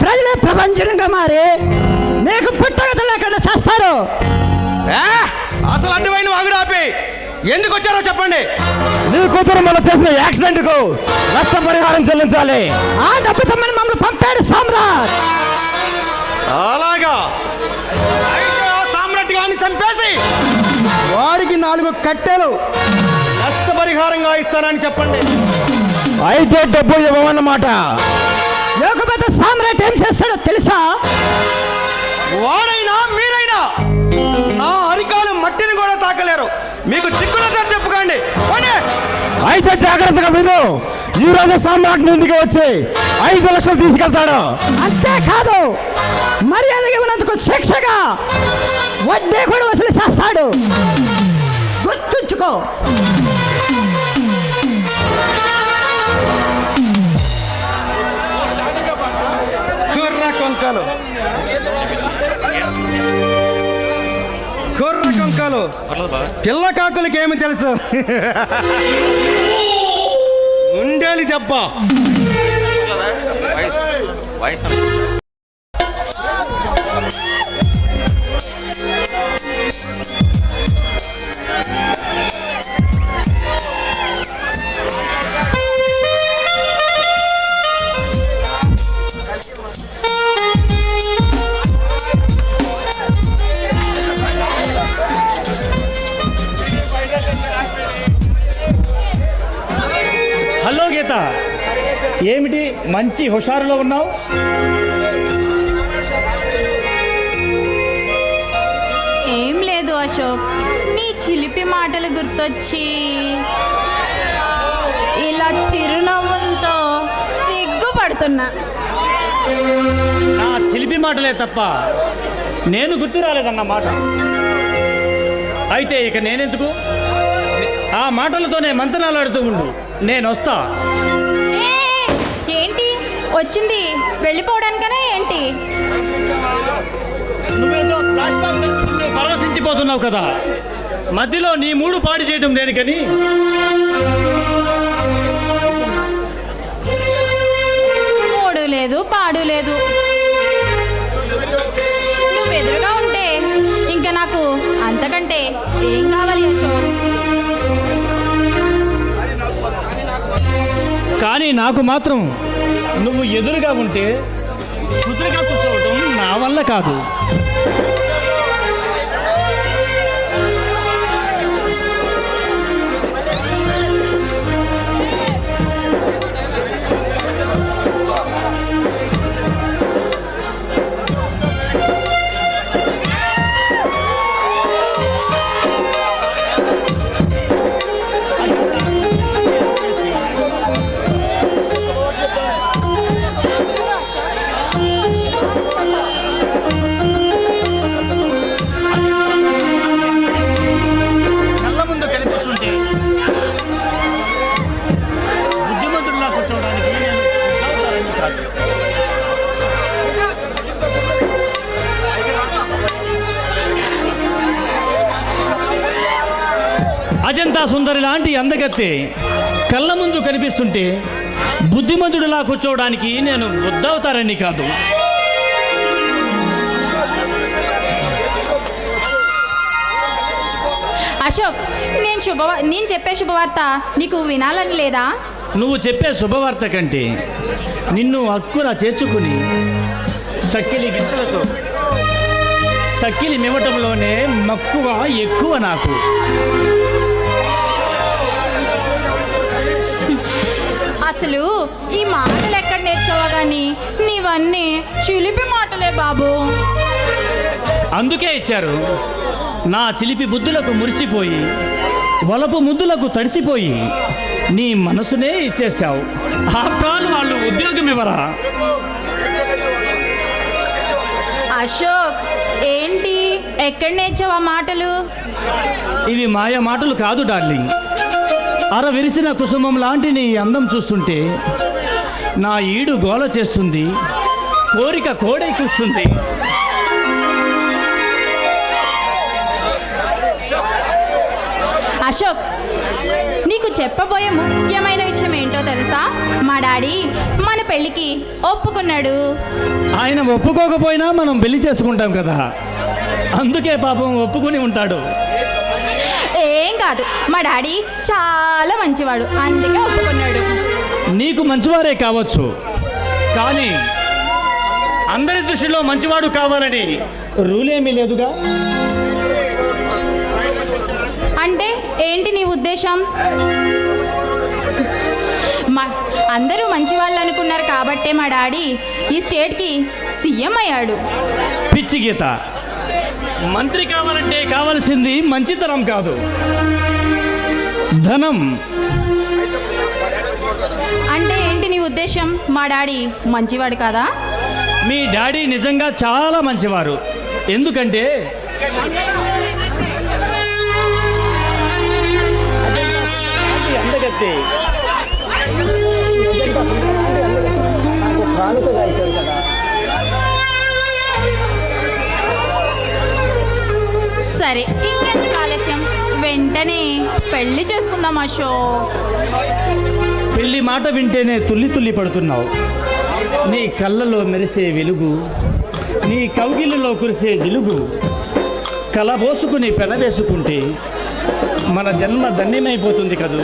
ప్రజలే ప్రపంచంగా మారి నీకు పుట్టగత లేకుండా చేస్తారు. అసలు అడ్డమైన వాగుడు ఆపి ఎందుకు వచ్చారో చెప్పండి. నీ కూతురు మనం చేసిన యాక్సిడెంట్కు నష్టపరిహారం చెల్లించాలి. ఆ డబ్బు తమ్మని మమ్మల్ని పంపాడు సామ్రాట్. అలాగా, అయితే ఆ సామ్రాట్ గారిని చంపేసి వారికి 4 కట్టెలు నష్టపరిహారంగా ఇస్తానని చెప్పండి. అయితే డబ్బు ఇవ్వమన్నమాట. లేకపోతే సామ్రాట్ ఏం చేస్తాడో తెలుసా? వాడైనా మీరైనా నా అరికాలు మట్టిని కూడా తాకలేరు. మీకు చిక్కుల సార్ చెప్పుకోండి. అయితే జాగ్రత్తగా విను. ఈ రోజు సామ్రాట్ ముందుకు వచ్చి 5 లక్షలు తీసుకెళ్తాడు. అంతేకాదు, మర్యాదగా ఉన్నందుకు శిక్షగా వడ్డీ కూడా వసూలు చేస్తాడు. గుర్తుంచుకో. కుర్ర కొంకలు పిల్ల కాకులకి ఏమి తెలుసు? ఉండేలి దెబ్బ. హలో గీత, ఏమిటి మంచి హుషారులో ఉన్నావు? ఏం లేదు అశోక్, నీ చిలిపి మాటలు గుర్తొచ్చి ఇలా చిరునవ్వులతో సిగ్గుపడుతున్నా. నా చిలిపి మాటలే తప్ప నేను గుర్తు రాలేదన్నమాట. అయితే ఇక నేనెందుకు? ఆ మాటలతోనే మంతనాలాడుతూ ఉండు, నేను వస్తా. ఏంటి వచ్చింది? వెళ్ళిపోవడానికనే ఏంటి? నువ్వేదో ఫ్లాష్ బ్యాక్ తెలుసుకుంటూ పరవశించిపోతున్నావు కదా, మధ్యలో నీ మూడు పాడు చేయడం దేనికని? మూడు లేదు, పాడు లేదు. నువ్వు ఎదురుగా ఉంటే ఇంకా నాకు అంతకంటే ఏం కావాలి అశోక్? కానీ నాకు మాత్రం నువ్వు ఎదురుగా ఉంటే కుదురుగా కూర్చోవడం నా వల్ల కాదు. అజంతా సుందరి లాంటి అందగత్తే కళ్ళ ముందు కనిపిస్తుంటే బుద్ధిమంతుడిలా కూర్చోవడానికి నేను బుద్ధవుతారని కాదు. అశోక్, నేను చెప్పే శుభవార్త నీకు వినాలని లేదా? నువ్వు చెప్పే శుభవార్త కంటే నిన్ను హక్కున చేర్చుకుని చక్కిలి గిత్తలతో చక్కిలి మివ్వటంలోనే మక్కువ ఎక్కువ నాకు. అసలు ఈ మాటలు ఎక్కడ నేర్చావా కానీ నీవన్నీ చిలిపి మాటలే బాబు. అందుకే ఇచ్చారు. నా చిలిపి బుద్ధులకు మురిసిపోయి వలపు ముద్దులకు తడిసిపోయి నీ మనసునే ఇచ్చేసావు. ఆ ప్రాణం వాళ్ళు ఉద్యోగం ఇవ్వరా? అశోక్, ఏంటి ఎక్కడ నేర్చావా మాటలు? ఇవి మాయ మాటలు కాదు డార్లింగ్. అర విరిసిన కుసుమం లాంటి నీ అందం చూస్తుంటే నా ఈడు గోల చేస్తుంది, కోరిక కోడెక్కుస్తుంది. అశోక్, నీకు చెప్పబోయే ముఖ్యమైన విషయం ఏంటో తెలుసా? మా డాడీ మన పెళ్ళికి ఒప్పుకున్నాడు. ఆయన ఒప్పుకోకపోయినా మనం పెళ్లి చేసుకుంటాం కదా, అందుకే పాపం ఒప్పుకుని ఉంటాడు. ఏం కాదు, మా డాడీ చాలా మంచివాడు, అందుకే ఒప్పుకున్నాడు. నీకు మంచివారే కావచ్చు, కానీ అందరి దృష్టిలో మంచివాడు కావాలని రూలేమీ లేదుగా. అంటే ఏంటి నీ ఉద్దేశం? అందరూ మంచివాళ్ళు అనుకున్నారు కాబట్టే మా డాడీ ఈ స్టేట్కి సీఎం అయ్యాడు. పిచ్చి గీత, మంత్రి కావాలంటే కావాల్సింది మంచితనం కాదు, ధనం. అంటే ఏంటి నీ ఉద్దేశం? మా డాడీ మంచివాడు కాదా? మీ డాడీ నిజంగా చాలా మంచివారు. ఎందుకంటే అందగత్తే సరే, ఇంకెందుకు ఆలస్యం, వెంటనే పెళ్లి చేసుకుందాం అశోక్. పెళ్లి మాట వింటేనే తుల్లి తుల్లి పడుతున్నావు. నీ కళ్ళలో మెరిసే వెలుగు, నీ కౌగిలిలో కురిసే జిలుగు కలబోసుకుని పెనవేసుకుంటే మన జన్మ ధన్యమైపోతుంది కదూ.